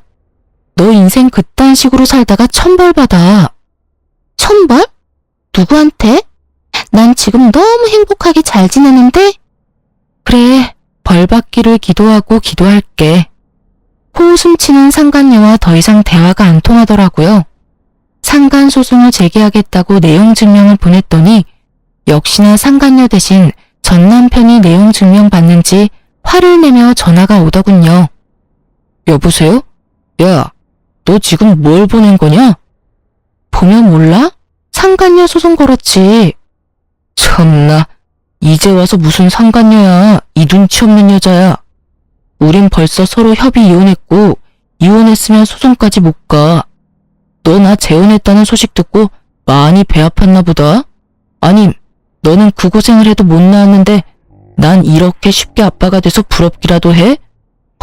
너 인생 그딴 식으로 살다가 천벌 받아. 천벌? 누구한테? 난 지금 너무 행복하게 잘 지내는데? 그래, 벌 받기를 기도하고 기도할게. 호웃음 치는 상간녀와 더 이상 대화가 안 통하더라고요. 상간 소송을 제기하겠다고 내용 증명을 보냈더니 역시나 상간녀 대신 전 남편이 내용 증명 받는지 화를 내며 전화가 오더군요. 여보세요? 야, 너 지금 뭘 보낸 거냐? 보면 몰라? 상간녀 소송 걸었지. 참나, 이제 와서 무슨 상간녀야. 이 눈치 없는 여자야. 우린 벌써 서로 협의 이혼했고 이혼했으면 소송까지 못 가. 너 나 재혼했다는 소식 듣고 많이 배 아팠나 보다. 아니, 너는 그 고생을 해도 못 낳았는데 난 이렇게 쉽게 아빠가 돼서 부럽기라도 해?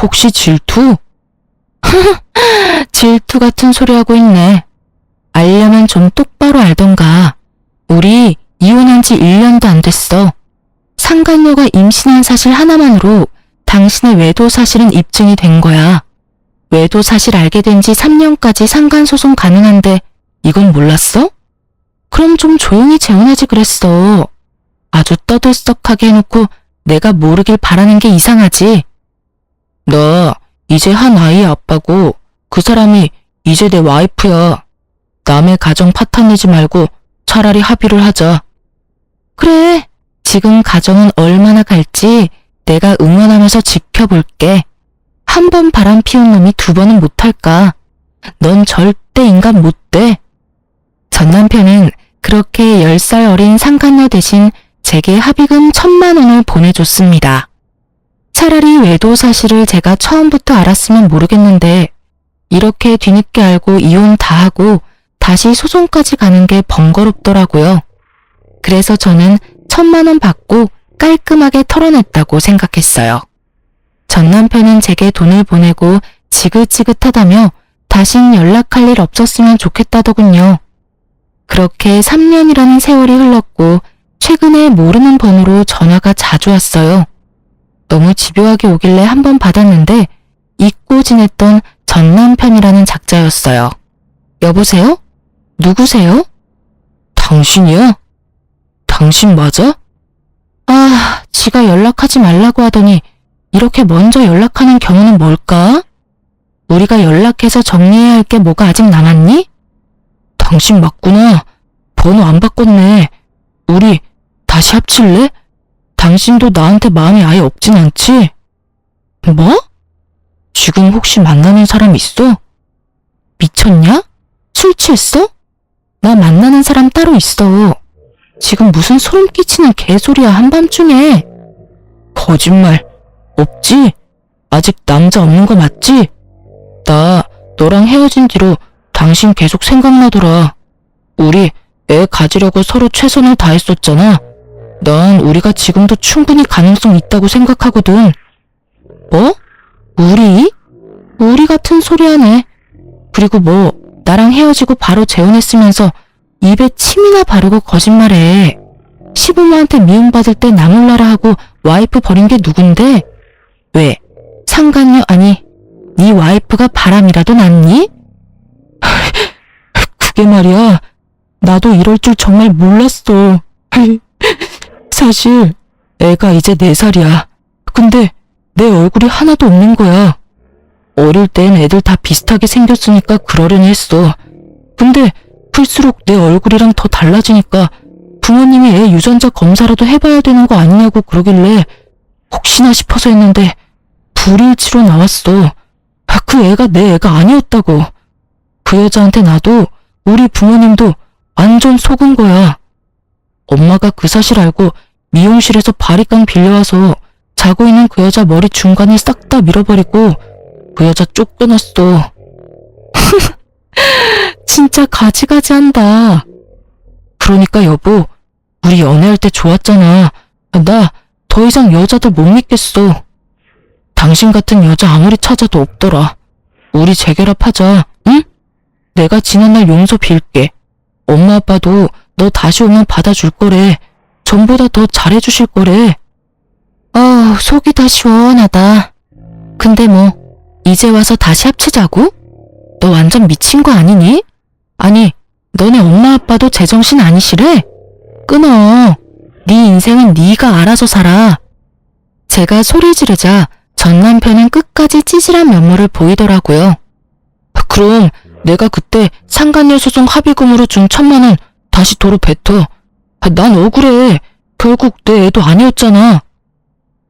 혹시 질투? 질투 같은 소리 하고 있네. 알려면 좀 똑바로 알던가. 우리 이혼한 지 1년도 안 됐어. 상간녀가 임신한 사실 하나만으로 당신의 외도 사실은 입증이 된 거야. 외도 사실 알게 된 지 3년까지 상간소송 가능한데 이건 몰랐어? 그럼 좀 조용히 재혼하지 그랬어. 아주 떠들썩하게 해놓고 내가 모르길 바라는 게 이상하지. 나 이제 한 아이의 아빠고 그 사람이 이제 내 와이프야. 남의 가정 파탄내지 말고 차라리 합의를 하자. 그래, 지금 가정은 얼마나 갈지 내가 응원하면서 지켜볼게. 한 번 바람 피운 놈이 두 번은 못할까. 넌 절대 인간 못 돼. 전 남편은 그렇게 10살 어린 상간녀 대신 제게 합의금 1,000만 원을 보내줬습니다. 차라리 외도 사실을 제가 처음부터 알았으면 모르겠는데 이렇게 뒤늦게 알고 이혼 다 하고 다시 소송까지 가는 게 번거롭더라고요. 그래서 저는 1,000만 원 받고 깔끔하게 털어냈다고 생각했어요. 전 남편은 제게 돈을 보내고 지긋지긋하다며 다신 연락할 일 없었으면 좋겠다더군요. 그렇게 3년이라는 세월이 흘렀고 최근에 모르는 번호로 전화가 자주 왔어요. 너무 집요하게 오길래 한 번 받았는데 잊고 지냈던 전 남편이라는 작자였어요. 여보세요? 누구세요? 당신이야? 당신 맞아? 아, 지가 연락하지 말라고 하더니 이렇게 먼저 연락하는 경우는 뭘까? 우리가 연락해서 정리해야 할 게 뭐가 아직 남았니? 당신 맞구나. 번호 안 바꿨네. 우리 다시 합칠래? 당신도 나한테 마음이 아예 없진 않지? 뭐? 지금 혹시 만나는 사람 있어? 미쳤냐? 술 취했어? 나 만나는 사람 따로 있어. 지금 무슨 소름 끼치는 개소리야 한밤중에. 거짓말. 없지? 아직 남자 없는 거 맞지? 나 너랑 헤어진 뒤로 당신 계속 생각나더라. 우리 애 가지려고 서로 최선을 다했었잖아. 난 우리가 지금도 충분히 가능성 있다고 생각하거든. 뭐? 우리? 우리 같은 소리 하네. 그리고 뭐 나랑 헤어지고 바로 재혼했으면서 입에 침이나 바르고 거짓말해. 시부모한테 미움받을 때 나 몰라라 하고 와이프 버린 게 누군데? 왜? 상간녀 아니 네 와이프가 바람이라도 났니? 그게 말이야. 나도 이럴 줄 정말 몰랐어. 사실 애가 이제 4살이야. 근데 내 얼굴이 하나도 없는 거야. 어릴 땐 애들 다 비슷하게 생겼으니까 그러려니 했어. 근데 클수록 내 얼굴이랑 더 달라지니까 부모님이 애 유전자 검사라도 해봐야 되는 거 아니냐고 그러길래 혹시나 싶어서 했는데 불일치로 나왔어. 그 애가 내 애가 아니었다고. 그 여자한테 나도 우리 부모님도 완전 속은 거야. 엄마가 그 사실 알고 미용실에서 바리깡 빌려와서 자고 있는 그 여자 머리 중간을 싹 다 밀어버리고 그 여자 쫓겨났어. 진짜 가지가지한다. 그러니까 여보, 우리 연애할 때 좋았잖아. 나 더 이상 여자들 못 믿겠어. 당신 같은 여자 아무리 찾아도 없더라. 우리 재결합하자, 응? 내가 지난날 용서 빌게. 엄마 아빠도 너 다시 오면 받아줄 거래. 전보다 더 잘해주실 거래. 속이 다 시원하다. 근데 뭐 이제 와서 다시 합치자고? 너 완전 미친 거 아니니? 아니, 너네 엄마 아빠도 제정신 아니시래? 끊어. 네 인생은 네가 알아서 살아. 제가 소리 지르자 전 남편은 끝까지 찌질한 면모를 보이더라고요. 그럼 내가 그때 상간녀 소송 합의금으로 준 1,000만 원 다시 도로 뱉어. 난 억울해. 결국 내 애도 아니었잖아.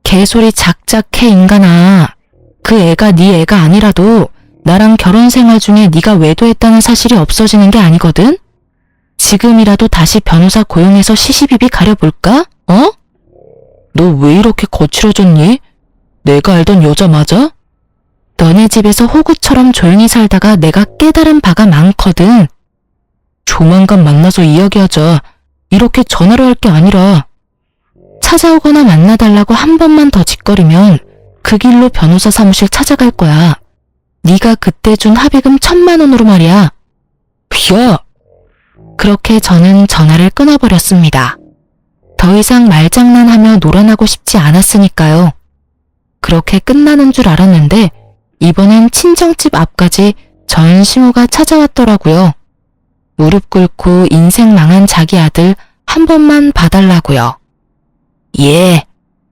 개소리 작작해 인간아. 그 애가 네 애가 아니라도 나랑 결혼 생활 중에 네가 외도했다는 사실이 없어지는 게 아니거든? 지금이라도 다시 변호사 고용해서 시시비비 가려볼까? 어? 너 왜 이렇게 거칠어졌니? 내가 알던 여자 맞아? 너네 집에서 호구처럼 조용히 살다가 내가 깨달은 바가 많거든. 조만간 만나서 이야기하자. 이렇게 전화로 할 게 아니라. 찾아오거나 만나달라고 한 번만 더 짓거리면 그 길로 변호사 사무실 찾아갈 거야. 네가 그때 준 합의금 1,000만 원으로 말이야. 야! 그렇게 저는 전화를 끊어버렸습니다. 더 이상 말장난하며 놀아나고 싶지 않았으니까요. 그렇게 끝나는 줄 알았는데 이번엔 친정집 앞까지 전시모가 찾아왔더라고요. 무릎 꿇고 인생 망한 자기 아들 한 번만 봐달라고요. 예,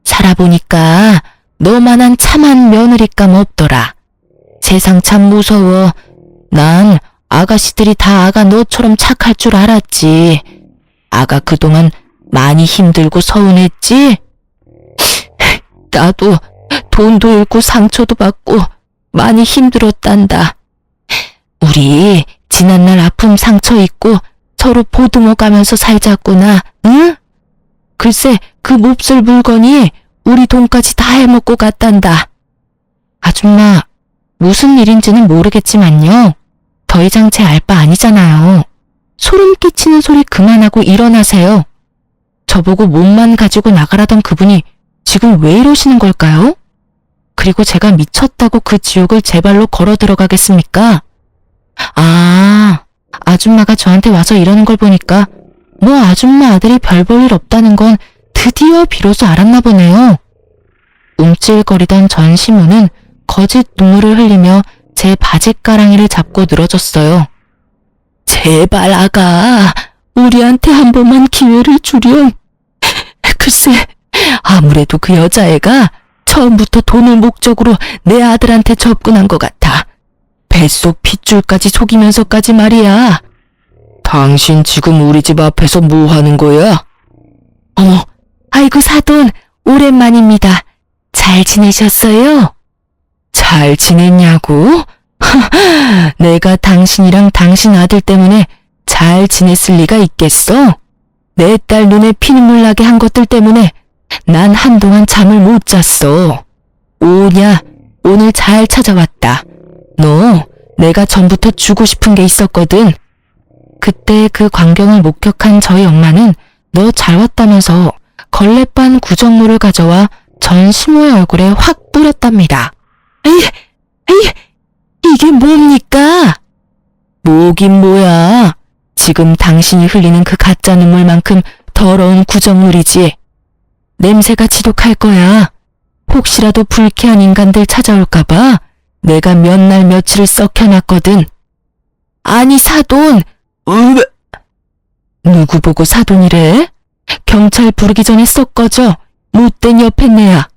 살아보니까 너만한 참한 며느리감 없더라. 세상 참 무서워. 난 아가씨들이 다 아가 너처럼 착할 줄 알았지. 아가 그동안 많이 힘들고 서운했지? 나도 돈도 잃고 상처도 받고 많이 힘들었단다. 우리 지난날 아픔 상처 잊고 서로 보듬어 가면서 살자꾸나, 응? 글쎄 그 몹쓸 물건이 우리 돈까지 다 해먹고 갔단다. 아줌마, 무슨 일인지는 모르겠지만요. 더 이상 제 알 바 아니잖아요. 소름 끼치는 소리 그만하고 일어나세요. 저보고 몸만 가지고 나가라던 그분이 지금 왜 이러시는 걸까요? 그리고 제가 미쳤다고 그 지옥을 제 발로 걸어 들어가겠습니까? 아줌마가 저한테 와서 이러는 걸 보니까 뭐 아줌마 아들이 별 볼 일 없다는 건 드디어 비로소 알았나 보네요. 움찔거리던 전시무는 거짓 눈물을 흘리며 제 바짓가랑이를 잡고 늘어졌어요. 제발 아가, 우리한테 한 번만 기회를 주렴. 글쎄, 아무래도 그 여자애가 처음부터 돈을 목적으로 내 아들한테 접근한 것 같아. 뱃속 핏줄까지 속이면서까지 말이야. 당신 지금 우리 집 앞에서 뭐 하는 거야? 어머, 아이고 사돈, 오랜만입니다. 잘 지내셨어요? 잘 지냈냐고? 내가 당신이랑 당신 아들 때문에 잘 지냈을 리가 있겠어? 내 딸 눈에 피눈물 나게 한 것들 때문에 난 한동안 잠을 못 잤어. 오냐, 오늘 잘 찾아왔다. 너, 내가 전부터 주고 싶은 게 있었거든. 그때 그 광경을 목격한 저희 엄마는 너 잘 왔다면서 걸레반 구정물을 가져와 전 시모의 얼굴에 확 뿌렸답니다. 에이, 이게 뭡니까? 뭐긴 뭐야. 지금 당신이 흘리는 그 가짜 눈물만큼 더러운 구정물이지. 냄새가 지독할 거야. 혹시라도 불쾌한 인간들 찾아올까봐 내가 몇 날 며칠을 썩혀놨거든. 아니 사돈! 누구 보고 사돈이래? 경찰 부르기 전에 쏙 꺼져. 못된 여편네야.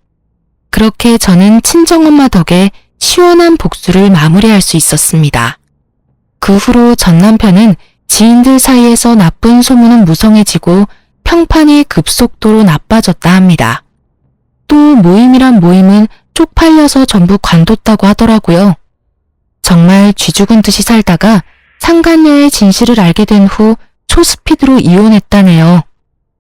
그렇게 저는 친정엄마 덕에 시원한 복수를 마무리할 수 있었습니다. 그 후로 전 남편은 지인들 사이에서 나쁜 소문은 무성해지고 평판이 급속도로 나빠졌다 합니다. 또 모임이란 모임은 쪽팔려서 전부 관뒀다고 하더라고요. 정말 쥐죽은 듯이 살다가 상간녀의 진실을 알게 된 후 초스피드로 이혼했다네요.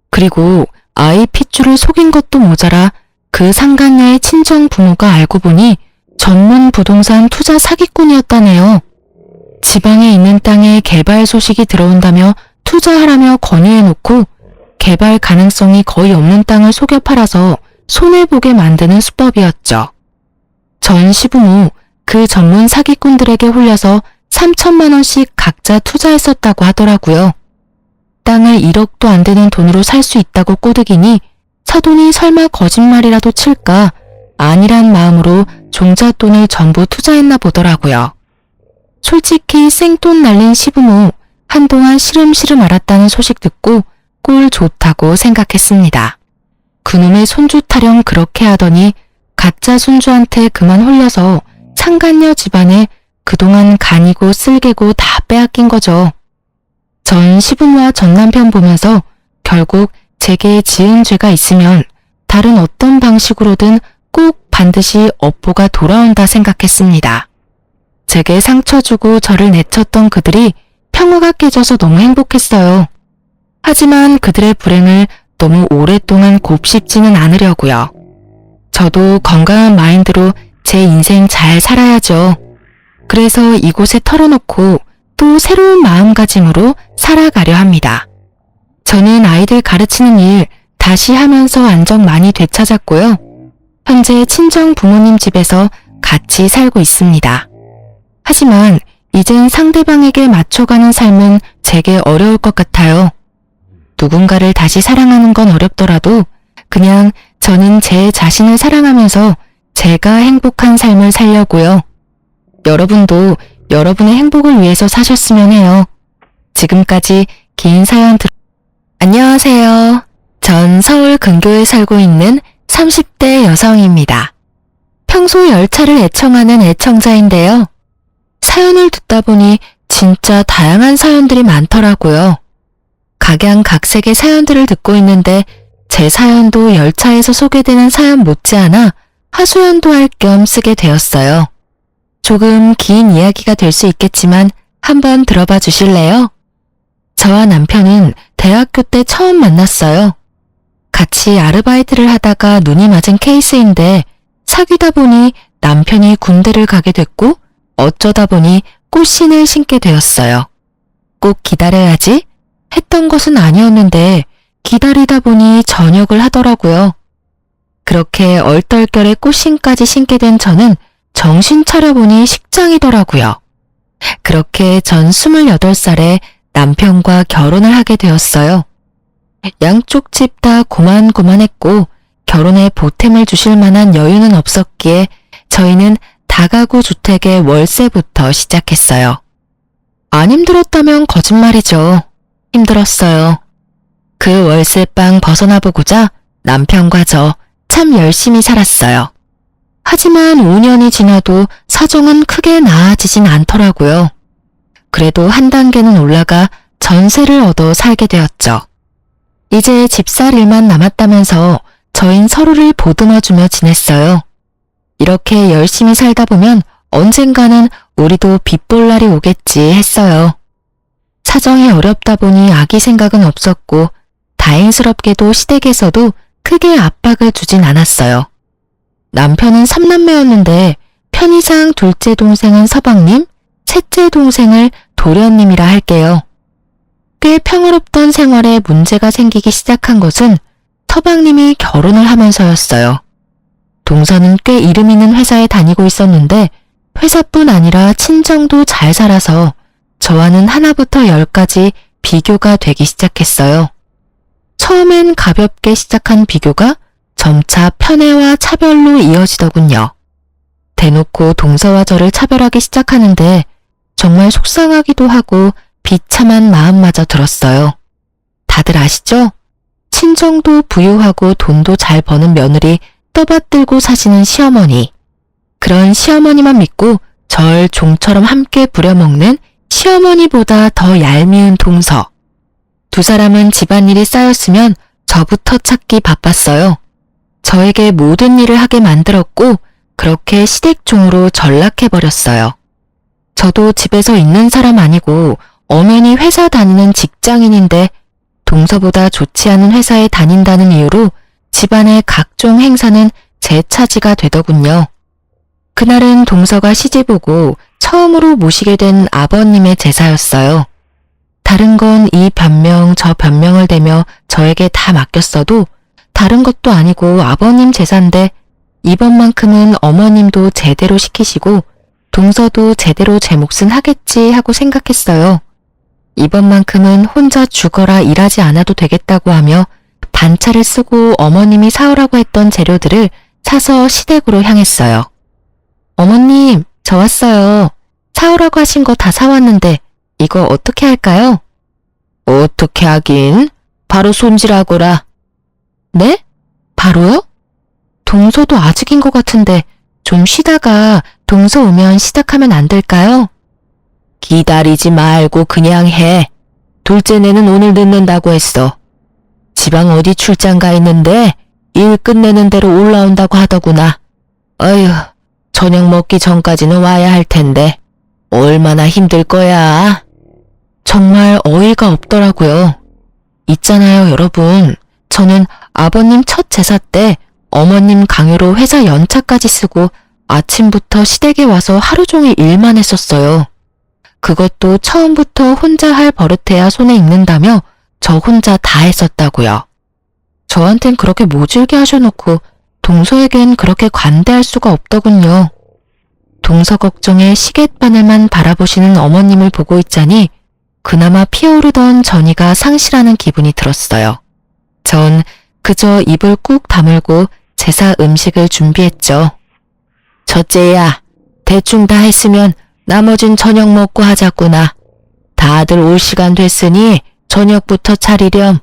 그리고 아이 핏줄을 속인 것도 모자라 그 상간녀의 친정 부모가 알고 보니 전문 부동산 투자 사기꾼이었다네요. 지방에 있는 땅에 개발 소식이 들어온다며 투자하라며 권유해놓고 개발 가능성이 거의 없는 땅을 속여 팔아서 손해보게 만드는 수법이었죠. 전 시부모 그 전문 사기꾼들에게 홀려서 3천만 원씩 각자 투자했었다고 하더라고요. 땅을 1억도 안 되는 돈으로 살 수 있다고 꼬드기니 사돈이 설마 거짓말이라도 칠까 아니란 마음으로 종잣돈을 전부 투자했나 보더라고요. 솔직히 생돈 날린 시부모 한동안 시름시름 앓았다는 소식 듣고 꼴 좋다고 생각했습니다. 그놈의 손주 타령 그렇게 하더니 가짜 손주한테 그만 홀려서 상간녀 집안에 그동안 간이고 쓸개고 다 빼앗긴 거죠. 전 시부모와 전 남편 보면서 결국 제게 지은 죄가 있으면 다른 어떤 방식으로든 꼭 반드시 업보가 돌아온다 생각했습니다. 제게 상처 주고 저를 내쳤던 그들이 평화가 깨져서 너무 행복했어요. 하지만 그들의 불행을 너무 오랫동안 곱씹지는 않으려고요. 저도 건강한 마인드로 제 인생 잘 살아야죠. 그래서 이곳에 털어놓고 또 새로운 마음가짐으로 살아가려 합니다. 저는 아이들 가르치는 일 다시 하면서 안정 많이 되찾았고요. 현재 친정 부모님 집에서 같이 살고 있습니다. 하지만 이젠 상대방에게 맞춰가는 삶은 제게 어려울 것 같아요. 누군가를 다시 사랑하는 건 어렵더라도 그냥 저는 제 자신을 사랑하면서 제가 행복한 삶을 살려고요. 여러분도 여러분의 행복을 위해서 사셨으면 해요. 지금까지 긴 사연 안녕하세요. 전 서울 근교에 살고 있는 30대 여성입니다. 평소 열차를 애청하는 애청자인데요. 사연을 듣다 보니 진짜 다양한 사연들이 많더라고요. 각양각색의 사연들을 듣고 있는데 제 사연도 열차에서 소개되는 사연 못지않아 하소연도 할 겸 쓰게 되었어요. 조금 긴 이야기가 될 수 있겠지만 한번 들어봐 주실래요? 저와 남편은 대학교 때 처음 만났어요. 같이 아르바이트를 하다가 눈이 맞은 케이스인데 사귀다 보니 남편이 군대를 가게 됐고 어쩌다 보니 꽃신을 신게 되었어요. 꼭 기다려야지 했던 것은 아니었는데 기다리다 보니 전역을 하더라고요. 그렇게 얼떨결에 꽃신까지 신게 된 저는 정신 차려보니 식장이더라고요. 그렇게 전 28살에 남편과 결혼을 하게 되었어요. 양쪽 집 다 고만고만했고 결혼에 보탬을 주실 만한 여유는 없었기에 저희는 다가구 주택의 월세부터 시작했어요. 안 힘들었다면 거짓말이죠. 힘들었어요. 그 월세방 벗어나보고자 남편과 저 참 열심히 살았어요. 하지만 5년이 지나도 사정은 크게 나아지진 않더라고요. 그래도 한 단계는 올라가 전세를 얻어 살게 되었죠. 이제 집살 일만 남았다면서 저흰 서로를 보듬어주며 지냈어요. 이렇게 열심히 살다 보면 언젠가는 우리도 빚 볼 날이 오겠지 했어요. 사정이 어렵다 보니 아기 생각은 없었고 다행스럽게도 시댁에서도 크게 압박을 주진 않았어요. 남편은 3남매였는데 편의상 둘째 동생은 서방님, 셋째 동생을 도련님이라 할게요. 꽤 평화롭던 생활에 문제가 생기기 시작한 것은 서방님이 결혼을 하면서였어요. 동서는 꽤 이름 있는 회사에 다니고 있었는데 회사뿐 아니라 친정도 잘 살아서 저와는 하나부터 열까지 비교가 되기 시작했어요. 처음엔 가볍게 시작한 비교가 점차 편애와 차별로 이어지더군요. 대놓고 동서와 저를 차별하기 시작하는데 정말 속상하기도 하고 비참한 마음마저 들었어요. 다들 아시죠? 친정도 부유하고 돈도 잘 버는 며느리 떠받들고 사시는 시어머니. 그런 시어머니만 믿고 절 종처럼 함께 부려먹는 시어머니보다 더 얄미운 동서. 두 사람은 집안일이 쌓였으면 저부터 찾기 바빴어요. 저에게 모든 일을 하게 만들었고 그렇게 시댁종으로 전락해버렸어요. 저도 집에서 있는 사람 아니고 엄연히 회사 다니는 직장인인데 동서보다 좋지 않은 회사에 다닌다는 이유로 집안의 각종 행사는 제 차지가 되더군요. 그날은 동서가 시집 오고 처음으로 모시게 된 아버님의 제사였어요. 다른 건 이 변명 저 변명을 대며 저에게 다 맡겼어도 다른 것도 아니고 아버님 제사인데 이번만큼은 어머님도 제대로 시키시고 동서도 제대로 제 몫은 하겠지 하고 생각했어요. 이번만큼은 혼자 죽어라 일하지 않아도 되겠다고 하며 반차를 쓰고 어머님이 사오라고 했던 재료들을 사서 시댁으로 향했어요. 어머님, 저 왔어요. 사오라고 하신 거 다 사왔는데 이거 어떻게 할까요? 어떻게 하긴? 바로 손질하거라. 네? 바로요? 동서도 아직인 것 같은데 좀 쉬다가 동서 오면 시작하면 안 될까요? 기다리지 말고 그냥 해. 둘째네는 오늘 늦는다고 했어. 지방 어디 출장 가 있는데 일 끝내는 대로 올라온다고 하더구나. 어휴, 저녁 먹기 전까지는 와야 할 텐데 얼마나 힘들 거야. 정말 어이가 없더라고요. 있잖아요, 여러분. 저는 아버님 첫 제사 때 어머님 강요로 회사 연차까지 쓰고 아침부터 시댁에 와서 하루 종일 일만 했었어요. 그것도 처음부터 혼자 할 버릇해야 손에 익는다며 저 혼자 다 했었다고요. 저한텐 그렇게 모질게 하셔놓고 동서에겐 그렇게 관대할 수가 없더군요. 동서 걱정에 시갯바늘만 바라보시는 어머님을 보고 있자니 그나마 피어오르던 전이가 상실하는 기분이 들었어요. 전 그저 입을 꾹 다물고 제사 음식을 준비했죠. 첫째야, 대충 다 했으면 나머진 저녁 먹고 하자꾸나. 다들 올 시간 됐으니 저녁부터 차리렴.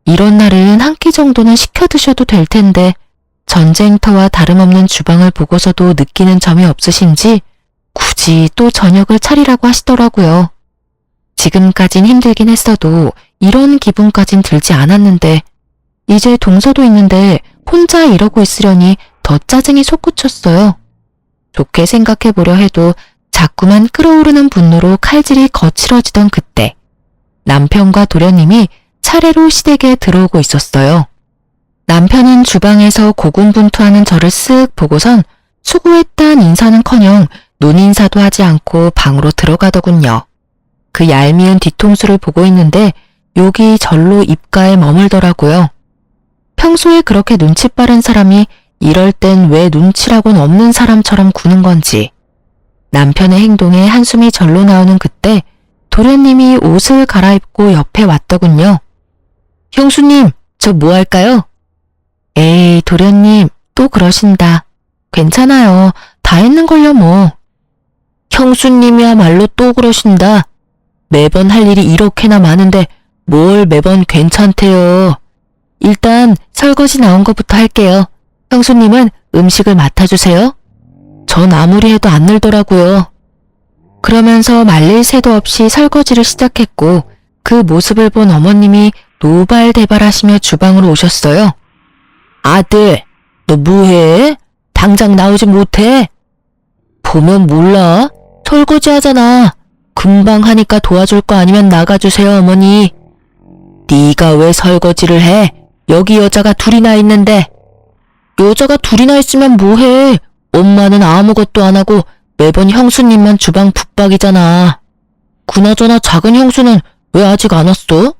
이런 날은 한 끼 정도는 시켜 드셔도 될 텐데 전쟁터와 다름없는 주방을 보고서도 느끼는 점이 없으신지 굳이 또 저녁을 차리라고 하시더라고요. 지금까진 힘들긴 했어도 이런 기분까진 들지 않았는데 이제 동서도 있는데 혼자 이러고 있으려니 더 짜증이 솟구쳤어요. 좋게 생각해보려 해도 자꾸만 끓어오르는 분노로 칼질이 거칠어지던 그때 남편과 도련님이 차례로 시댁에 들어오고 있었어요. 남편은 주방에서 고군분투하는 저를 쓱 보고선 수고했단 인사는커녕 눈인사도 하지 않고 방으로 들어가더군요. 그 얄미운 뒤통수를 보고 있는데 욕이 절로 입가에 머물더라고요. 평소에 그렇게 눈치 빠른 사람이 이럴 땐 왜 눈치라곤 없는 사람처럼 구는 건지. 남편의 행동에 한숨이 절로 나오는 그때 도련님이 옷을 갈아입고 옆에 왔더군요. 형수님, 저 뭐 할까요? 에이, 도련님, 또 그러신다. 괜찮아요. 다 했는걸요 뭐. 형수님이야말로 또 그러신다. 매번 할 일이 이렇게나 많은데 뭘 매번 괜찮대요. 일단 설거지 나온 것부터 할게요. 형수님은 음식을 맡아주세요. 전 아무리 해도 안 늘더라고요. 그러면서 말릴 새도 없이 설거지를 시작했고 그 모습을 본 어머님이 노발대발하시며 주방으로 오셨어요. 아들, 너 뭐해? 당장 나오지 못해? 보면 몰라. 설거지 하잖아. 금방 하니까 도와줄 거 아니면 나가주세요, 어머니. 네가 왜 설거지를 해? 여기 여자가 둘이나 있는데. 여자가 둘이나 있으면 뭐해? 엄마는 아무것도 안 하고 매번 형수님만 주방 붙박이잖아. 그나저나 작은 형수는 왜 아직 안 왔어?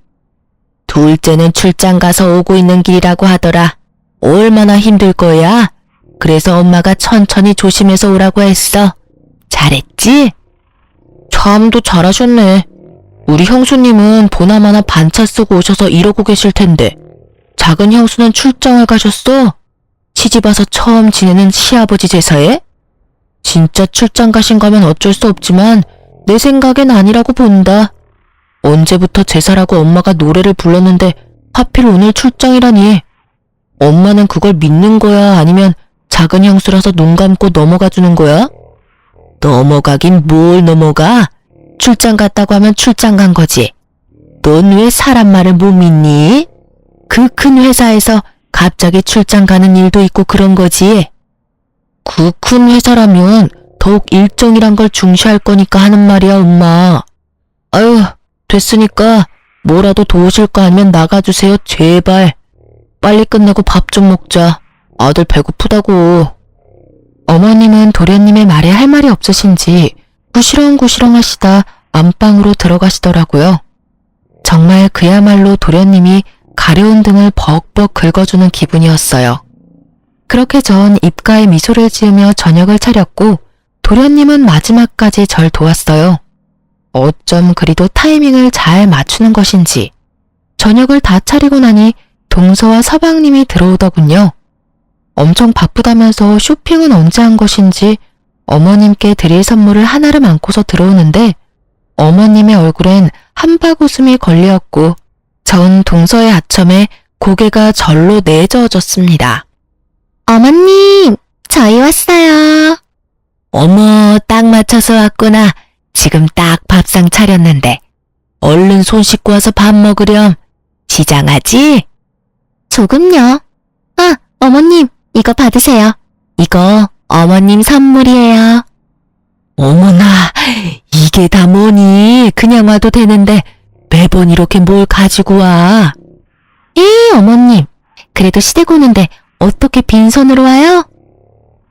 둘째는 출장 가서 오고 있는 길이라고 하더라. 얼마나 힘들 거야? 그래서 엄마가 천천히 조심해서 오라고 했어. 잘했지? 참도 잘하셨네. 우리 형수님은 보나마나 반차 쓰고 오셔서 이러고 계실 텐데 작은 형수는 출장을 가셨어? 시집와서 처음 지내는 시아버지 제사에? 진짜 출장 가신 거면 어쩔 수 없지만 내 생각엔 아니라고 본다. 언제부터 제사라고 엄마가 노래를 불렀는데 하필 오늘 출장이라니. 엄마는 그걸 믿는 거야? 아니면 작은 형수라서 눈 감고 넘어가 주는 거야? 넘어가긴 뭘 넘어가? 출장 갔다고 하면 출장 간 거지. 넌 왜 사람 말을 못 믿니? 그 큰 회사에서 갑자기 출장 가는 일도 있고 그런 거지. 그 큰 회사라면 더욱 일정이란 걸 중시할 거니까 하는 말이야, 엄마. 아유, 됐으니까 뭐라도 도우실 거 아니면 나가주세요, 제발. 빨리 끝내고 밥 좀 먹자. 아들 배고프다고. 어머님은 도련님의 말에 할 말이 없으신지 구시렁구시렁 하시다 안방으로 들어가시더라고요. 정말 그야말로 도련님이 가려운 등을 벅벅 긁어주는 기분이었어요. 그렇게 전 입가에 미소를 지으며 저녁을 차렸고 도련님은 마지막까지 절 도왔어요. 어쩜 그리도 타이밍을 잘 맞추는 것인지 저녁을 다 차리고 나니 동서와 서방님이 들어오더군요. 엄청 바쁘다면서 쇼핑은 언제 한 것인지 어머님께 드릴 선물을 하나를 안고서 들어오는데 어머님의 얼굴엔 한박 웃음이 걸리었고 전 동서의 아첨에 고개가 절로 내저어졌습니다. 어머님, 저희 왔어요. 어머, 딱 맞춰서 왔구나. 지금 딱 밥상 차렸는데 얼른 손 씻고 와서 밥 먹으렴. 시장하지? 조금요. 아, 어머님, 이거 받으세요. 이거 어머님 선물이에요. 어머나, 이게 다 뭐니? 그냥 와도 되는데 매번 이렇게 뭘 가지고 와? 어머님, 그래도 시댁 오는데 어떻게 빈손으로 와요?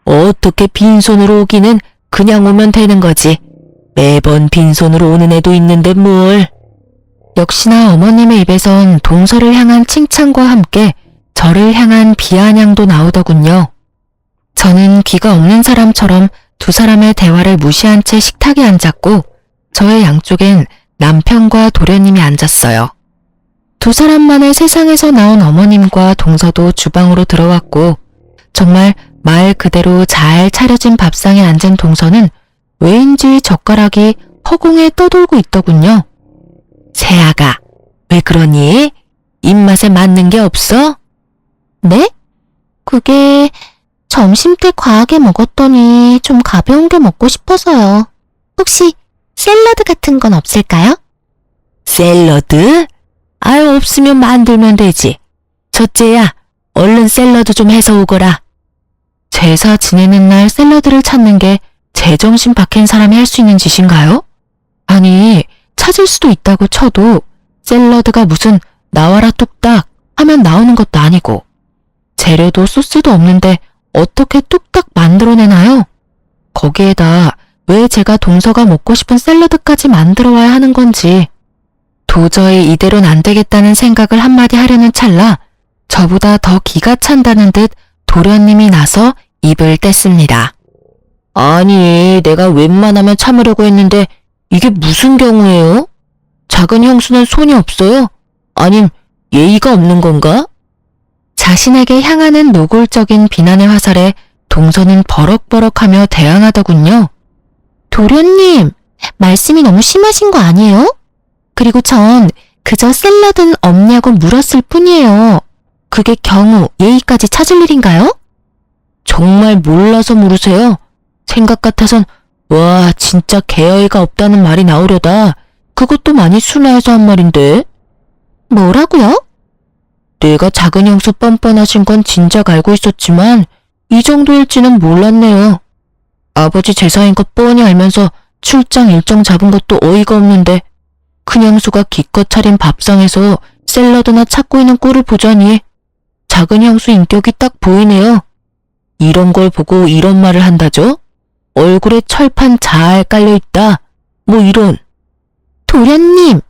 어떻게 빈손으로 오기는 그냥 오면 되는 거지. 매번 빈손으로 오는 애도 있는데 뭘. 역시나 어머님의 입에선 동서를 향한 칭찬과 함께 저를 향한 비아냥도 나오더군요. 저는 귀가 없는 사람처럼 두 사람의 대화를 무시한 채 식탁에 앉았고 저의 양쪽엔 남편과 도련님이 앉았어요. 두 사람만의 세상에서 나온 어머님과 동서도 주방으로 들어왔고 정말 말 그대로 잘 차려진 밥상에 앉은 동서는 왜인지 젓가락이 허공에 떠돌고 있더군요. 새아가, 왜 그러니? 입맛에 맞는 게 없어? 네? 그게 점심때 과하게 먹었더니 좀 가벼운 게 먹고 싶어서요. 혹시 샐러드 같은 건 없을까요? 샐러드? 아유, 없으면 만들면 되지. 첫째야, 얼른 샐러드 좀 해서 오거라. 제사 지내는 날 샐러드를 찾는 게 제정신 박힌 사람이 할 수 있는 짓인가요? 아니, 찾을 수도 있다고 쳐도 샐러드가 무슨 나와라 뚝딱 하면 나오는 것도 아니고 재료도 소스도 없는데 어떻게 뚝딱 만들어내나요? 거기에다 왜 제가 동서가 먹고 싶은 샐러드까지 만들어 와야 하는 건지 도저히 이대로는 안 되겠다는 생각을 한마디 하려는 찰나 저보다 더 기가 찬다는 듯 도련님이 나서 입을 뗐습니다. 아니, 내가 웬만하면 참으려고 했는데 이게 무슨 경우예요? 작은 형수는 손이 없어요? 아님 예의가 없는 건가? 자신에게 향하는 노골적인 비난의 화살에 동서는 버럭버럭하며 대항하더군요. 도련님, 말씀이 너무 심하신 거 아니에요? 그리고 전 그저 샐러드는 없냐고 물었을 뿐이에요. 그게 경우 예의까지 찾을 일인가요? 정말 몰라서 물으세요. 생각 같아선 와, 진짜 개어이가 없다는 말이 나오려다 그것도 많이 순화해서 한 말인데. 뭐라고요? 내가 작은 형수 뻔뻔하신 건 진작 알고 있었지만 이 정도일지는 몰랐네요. 아버지 제사인 것 뻔히 알면서 출장 일정 잡은 것도 어이가 없는데 큰 형수가 기껏 차린 밥상에서 샐러드나 찾고 있는 꼴을 보자니 작은 형수 인격이 딱 보이네요. 이런 걸 보고 이런 말을 한다죠? 얼굴에 철판 잘 깔려있다. 뭐 이런. 도련님!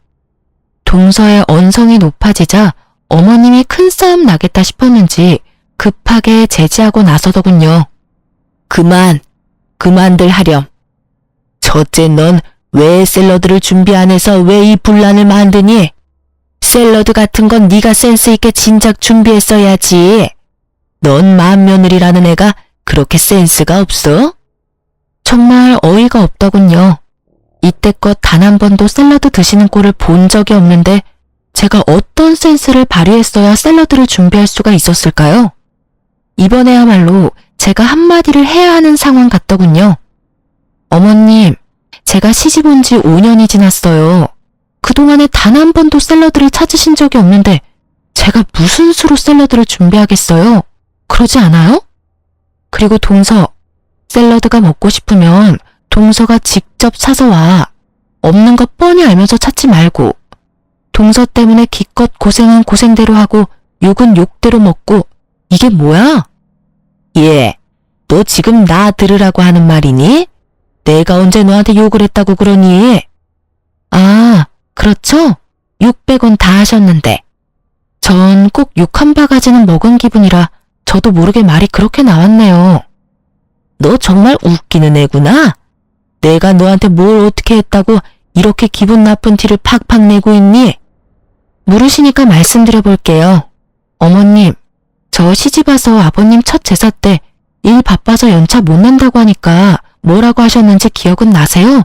동서의 언성이 높아지자 어머님이 큰 싸움 나겠다 싶었는지 급하게 제지하고 나서더군요. 그만들 하렴. 첫째 넌 왜 샐러드를 준비 안 해서 왜 이 분란을 만드니? 샐러드 같은 건 네가 센스 있게 진작 준비했어야지. 넌 맏며느리라는 애가 그렇게 센스가 없어? 정말 어이가 없더군요. 이때껏 단 한 번도 샐러드 드시는 꼴을 본 적이 없는데 제가 어떤 센스를 발휘했어야 샐러드를 준비할 수가 있었을까요? 이번에야말로 제가 한마디를 해야 하는 상황 같더군요. 어머님, 제가 시집 온 지 5년이 지났어요. 그동안에 단 한 번도 샐러드를 찾으신 적이 없는데 제가 무슨 수로 샐러드를 준비하겠어요? 그러지 않아요? 그리고 동서, 샐러드가 먹고 싶으면 동서가 직접 사서 와. 없는 거 뻔히 알면서 찾지 말고. 동서 때문에 기껏 고생은 고생대로 하고 욕은 욕대로 먹고 이게 뭐야? 너 지금 나 들으라고 하는 말이니? 내가 언제 너한테 욕을 했다고 그러니? 아, 그렇죠? 600원 다 하셨는데. 전 꼭 욕 한 바가지는 먹은 기분이라 저도 모르게 말이 그렇게 나왔네요. 너 정말 웃기는 애구나. 내가 너한테 뭘 어떻게 했다고 이렇게 기분 나쁜 티를 팍팍 내고 있니? 물으시니까 말씀드려볼게요. 어머님, 저 시집와서 아버님 첫 제사 때 일 바빠서 연차 못 낸다고 하니까 뭐라고 하셨는지 기억은 나세요?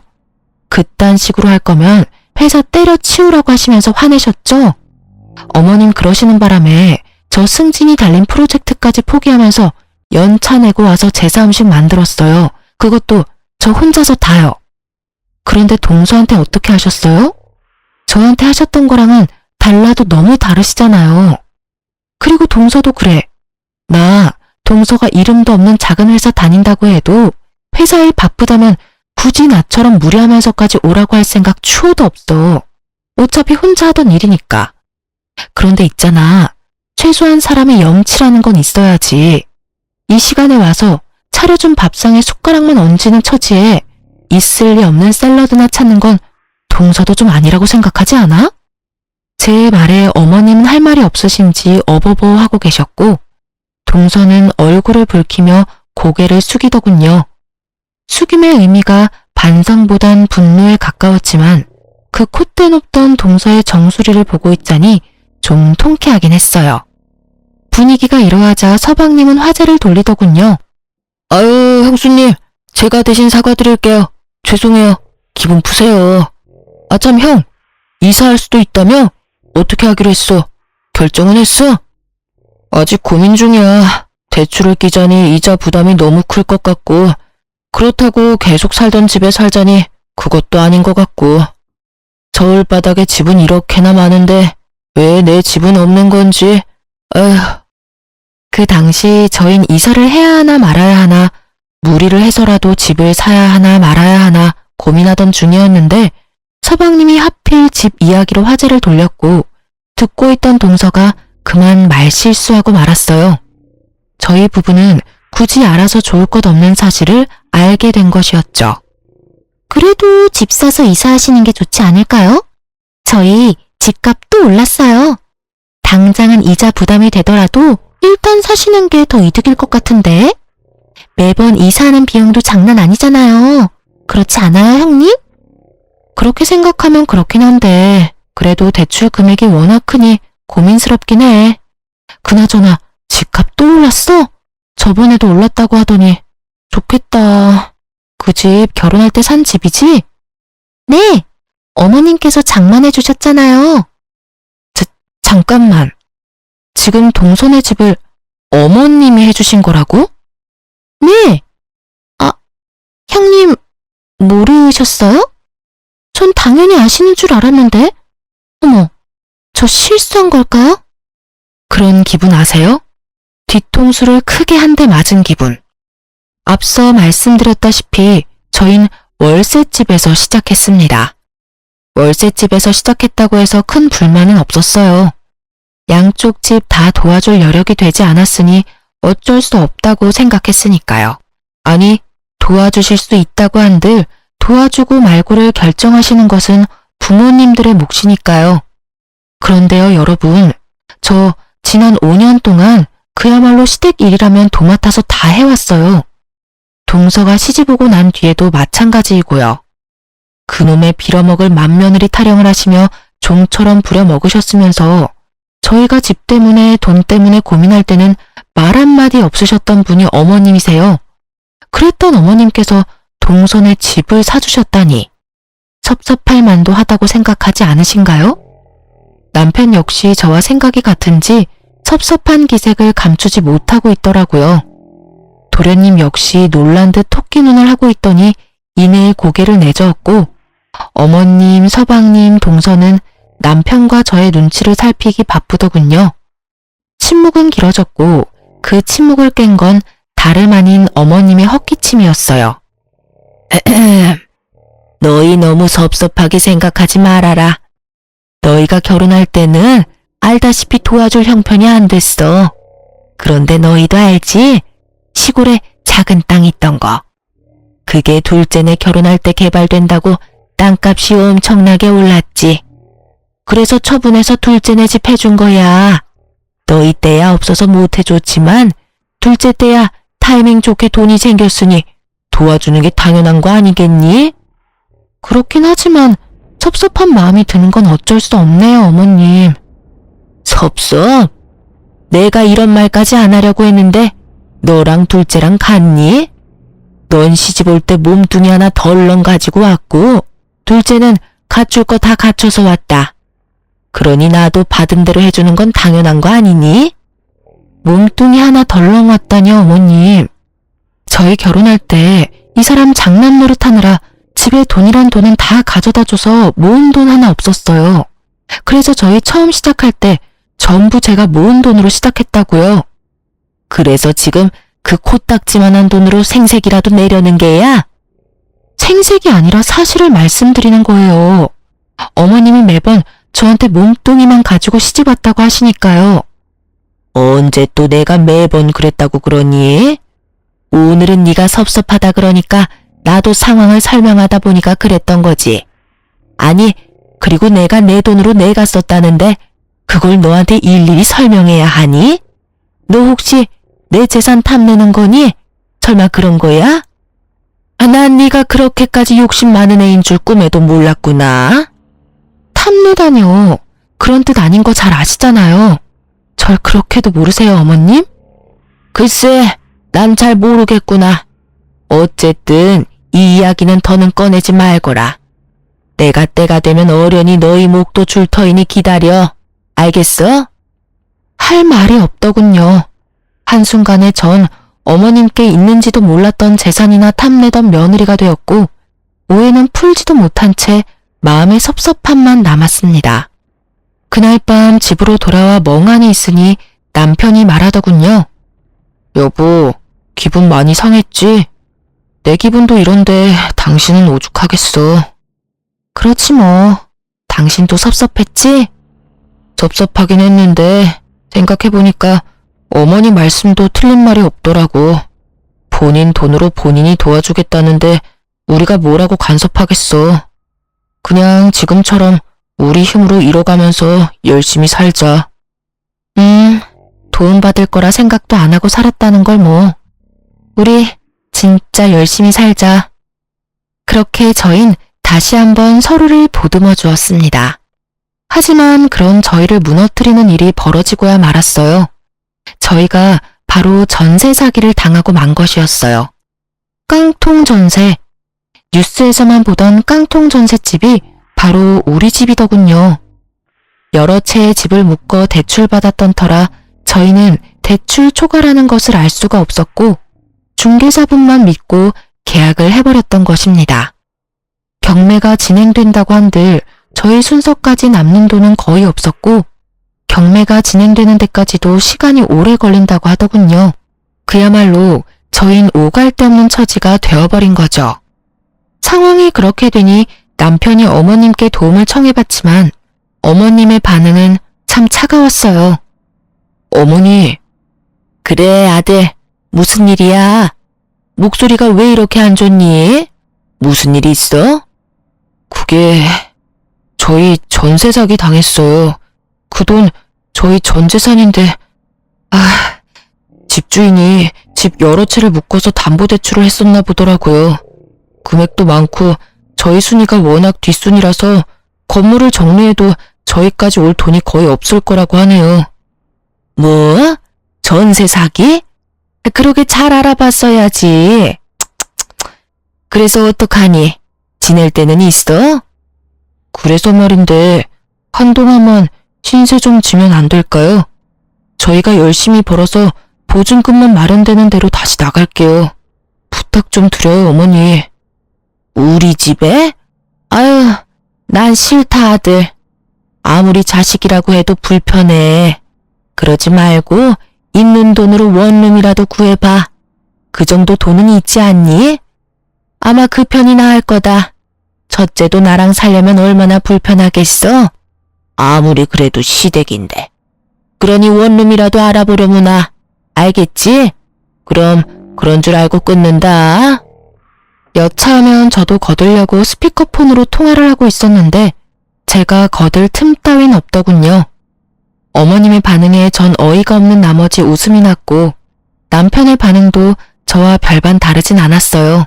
그딴 식으로 할 거면 회사 때려치우라고 하시면서 화내셨죠? 어머님 그러시는 바람에 저 승진이 달린 프로젝트까지 포기하면서 연차 내고 와서 제사 음식 만들었어요. 그것도 저 혼자서 다요. 그런데 동서한테 어떻게 하셨어요? 저한테 하셨던 거랑은 달라도 너무 다르시잖아요. 그리고 동서도 그래. 나 동서가 이름도 없는 작은 회사 다닌다고 해도 회사 일 바쁘다면 굳이 나처럼 무리하면서까지 오라고 할 생각 추호도 없어. 어차피 혼자 하던 일이니까. 그런데 있잖아. 최소한 사람의 염치라는 건 있어야지. 이 시간에 와서 차려준 밥상에 숟가락만 얹는 처지에 있을 리 없는 샐러드나 찾는 건 동서도 좀 아니라고 생각하지 않아? 제 말에 어머님은 할 말이 없으신지 어버버 하고 계셨고 동서는 얼굴을 붉히며 고개를 숙이더군요. 숙임의 의미가 반성보단 분노에 가까웠지만 그 콧대 높던 동서의 정수리를 보고 있자니 좀 통쾌하긴 했어요. 분위기가 이러하자 서방님은 화제를 돌리더군요. 아유, 형수님, 제가 대신 사과드릴게요. 죄송해요. 기분 푸세요. 아참 형, 이사할 수도 있다며? 어떻게 하기로 했어? 결정은 했어? 아직 고민 중이야. 대출을 끼자니 이자 부담이 너무 클 것 같고 그렇다고 계속 살던 집에 살자니 그것도 아닌 것 같고 저울바닥에 집은 이렇게나 많은데 왜 내 집은 없는 건지. 에휴. 그 당시 저흰 이사를 해야 하나 말아야 하나 무리를 해서라도 집을 사야 하나 말아야 하나 고민하던 중이었는데 서방님이 하필 집 이야기로 화제를 돌렸고 듣고 있던 동서가 그만 말실수하고 말았어요. 저희 부부는 굳이 알아서 좋을 것 없는 사실을 알게 된 것이었죠. 그래도 집 사서 이사하시는 게 좋지 않을까요? 저희 집값 또 올랐어요. 당장은 이자 부담이 되더라도 일단 사시는 게 더 이득일 것 같은데. 매번 이사하는 비용도 장난 아니잖아요. 그렇지 않아요, 형님? 그렇게 생각하면 그렇긴 한데 그래도 대출 금액이 워낙 크니 고민스럽긴 해. 그나저나 집값 또 올랐어? 저번에도 올랐다고 하더니. 좋겠다. 그 집 결혼할 때 산 집이지? 네. 어머님께서 장만해 주셨잖아요. 잠깐만. 지금 동선의 집을 어머님이 해주신 거라고? 네. 아, 형님 모르셨어요? 전 당연히 아시는 줄 알았는데. 어머, 저 실수한 걸까요? 그런 기분 아세요? 뒤통수를 크게 한 대 맞은 기분. 앞서 말씀드렸다시피 저흰 월세집에서 시작했습니다. 월세집에서 시작했다고 해서 큰 불만은 없었어요. 양쪽 집 다 도와줄 여력이 되지 않았으니 어쩔 수 없다고 생각했으니까요. 아니, 도와주실 수 있다고 한들 도와주고 말고를 결정하시는 것은 부모님들의 몫이니까요. 그런데요, 여러분, 저 지난 5년 동안 그야말로 시댁 일이라면 도맡아서 다 해왔어요. 동서가 시집오고 난 뒤에도 마찬가지이고요. 그놈의 빌어먹을 맏며느리 타령을 하시며 종처럼 부려먹으셨으면서 저희가 집 때문에 돈 때문에 고민할 때는 말 한마디 없으셨던 분이 어머님이세요. 그랬던 어머님께서 동선에 집을 사주셨다니 섭섭할 만도 하다고 생각하지 않으신가요? 남편 역시 저와 생각이 같은지 섭섭한 기색을 감추지 못하고 있더라고요. 도련님 역시 놀란 듯 토끼 눈을 하고 있더니 이내 고개를 내저었고 어머님, 서방님, 동서는 남편과 저의 눈치를 살피기 바쁘더군요. 침묵은 길어졌고 그 침묵을 깬 건 다름 아닌 어머님의 헛기침이었어요. 너희 너무 섭섭하게 생각하지 말아라. 너희가 결혼할 때는 알다시피 도와줄 형편이 안 됐어. 그런데 너희도 알지? 시골에 작은 땅 있던 거. 그게 둘째네 결혼할 때 개발된다고 땅값이 엄청나게 올랐지. 그래서 처분해서 둘째네 집 해준 거야. 너희 때야 없어서 못 해줬지만 둘째 때야 타이밍 좋게 돈이 생겼으니 도와주는 게 당연한 거 아니겠니? 그렇긴 하지만 섭섭한 마음이 드는 건 어쩔 수 없네요, 어머님. 섭섭? 내가 이런 말까지 안 하려고 했는데 너랑 둘째랑 같니? 넌 시집 올 때 몸뚱이 하나 덜렁 가지고 왔고 둘째는 갖출 거 다 갖춰서 왔다. 그러니 나도 받은 대로 해주는 건 당연한 거 아니니? 몸뚱이 하나 덜렁 왔다뇨, 어머님. 저희 결혼할 때 이 사람 장남 노릇하느라 집에 돈이란 돈은 다 가져다 줘서 모은 돈 하나 없었어요. 그래서 저희 처음 시작할 때 전부 제가 모은 돈으로 시작했다고요. 그래서 지금 그 코딱지만한 돈으로 생색이라도 내려는 게야? 생색이 아니라 사실을 말씀드리는 거예요. 어머님이 매번 저한테 몸뚱이만 가지고 시집 왔다고 하시니까요. 언제 또 내가 매번 그랬다고 그러니? 오늘은 네가 섭섭하다 그러니까 나도 상황을 설명하다 보니까 그랬던 거지. 아니, 그리고 내가 내 돈으로 내가 썼다는데 그걸 너한테 일일이 설명해야 하니? 너 혹시 내 재산 탐내는 거니? 설마 그런 거야? 난 네가 그렇게까지 욕심 많은 애인 줄 꿈에도 몰랐구나. 탐내다뇨. 그런 뜻 아닌 거 잘 아시잖아요. 절 그렇게도 모르세요, 어머님? 글쎄, 난 잘 모르겠구나. 어쨌든 이 이야기는 더는 꺼내지 말거라. 내가 때가 되면 어련히 너희 목도 줄 터이니 기다려. 알겠어? 할 말이 없더군요. 한순간에 전 어머님께 있는지도 몰랐던 재산이나 탐내던 며느리가 되었고 오해는 풀지도 못한 채 마음의 섭섭함만 남았습니다. 그날 밤 집으로 돌아와 멍하니 있으니 남편이 말하더군요. 여보, 기분 많이 상했지? 내 기분도 이런데 당신은 오죽하겠어. 그렇지 뭐. 당신도 섭섭했지? 섭섭하긴 했는데 생각해보니까 어머니 말씀도 틀린 말이 없더라고. 본인 돈으로 본인이 도와주겠다는데 우리가 뭐라고 간섭하겠어. 그냥 지금처럼 우리 힘으로 이뤄가면서 열심히 살자. 도움받을 거라 생각도 안 하고 살았다는 걸 뭐. 우리 진짜 열심히 살자. 그렇게 저흰 다시 한번 서로를 보듬어 주었습니다. 하지만 그런 저희를 무너뜨리는 일이 벌어지고야 말았어요. 저희가 바로 전세 사기를 당하고 만 것이었어요. 깡통 전세. 뉴스에서만 보던 깡통 전셋집이 바로 우리 집이더군요. 여러 채의 집을 묶어 대출받았던 터라 저희는 대출 초과라는 것을 알 수가 없었고 중개사분만 믿고 계약을 해버렸던 것입니다. 경매가 진행된다고 한들 저희 순서까지 남는 돈은 거의 없었고 경매가 진행되는 데까지도 시간이 오래 걸린다고 하더군요. 그야말로 저흰 오갈 데 없는 처지가 되어버린 거죠. 상황이 그렇게 되니 남편이 어머님께 도움을 청해봤지만 어머님의 반응은 참 차가웠어요. 어머니, 그래, 아들. 무슨 일이야? 목소리가 왜 이렇게 안 좋니? 무슨 일이 있어? 그게 저희 전세 사기 당했어요. 그 돈 저희 전 재산인데 집주인이 집 여러 채를 묶어서 담보대출을 했었나 보더라고요. 금액도 많고 저희 순위가 워낙 뒷순이라서 건물을 정리해도 저희까지 올 돈이 거의 없을 거라고 하네요. 뭐? 전세 사기? 그러게 잘 알아봤어야지. 그래서 어떡하니? 지낼 데는 있어? 그래서 말인데 한동안만 신세 좀 지면 안 될까요? 저희가 열심히 벌어서 보증금만 마련되는 대로 다시 나갈게요. 부탁 좀 드려요, 어머니. 우리 집에? 아유, 난 싫다, 아들. 아무리 자식이라고 해도 불편해. 그러지 말고 있는 돈으로 원룸이라도 구해봐. 그 정도 돈은 있지 않니? 아마 그 편이 나을 거다. 첫째도 나랑 살려면 얼마나 불편하겠어? 아무리 그래도 시댁인데. 그러니 원룸이라도 알아보려무나. 알겠지? 그럼 그런 줄 알고 끊는다. 여차하면 저도 거들려고 스피커폰으로 통화를 하고 있었는데 제가 거들 틈 따윈 없더군요. 어머님의 반응에 전 어이가 없는 나머지 웃음이 났고 남편의 반응도 저와 별반 다르진 않았어요.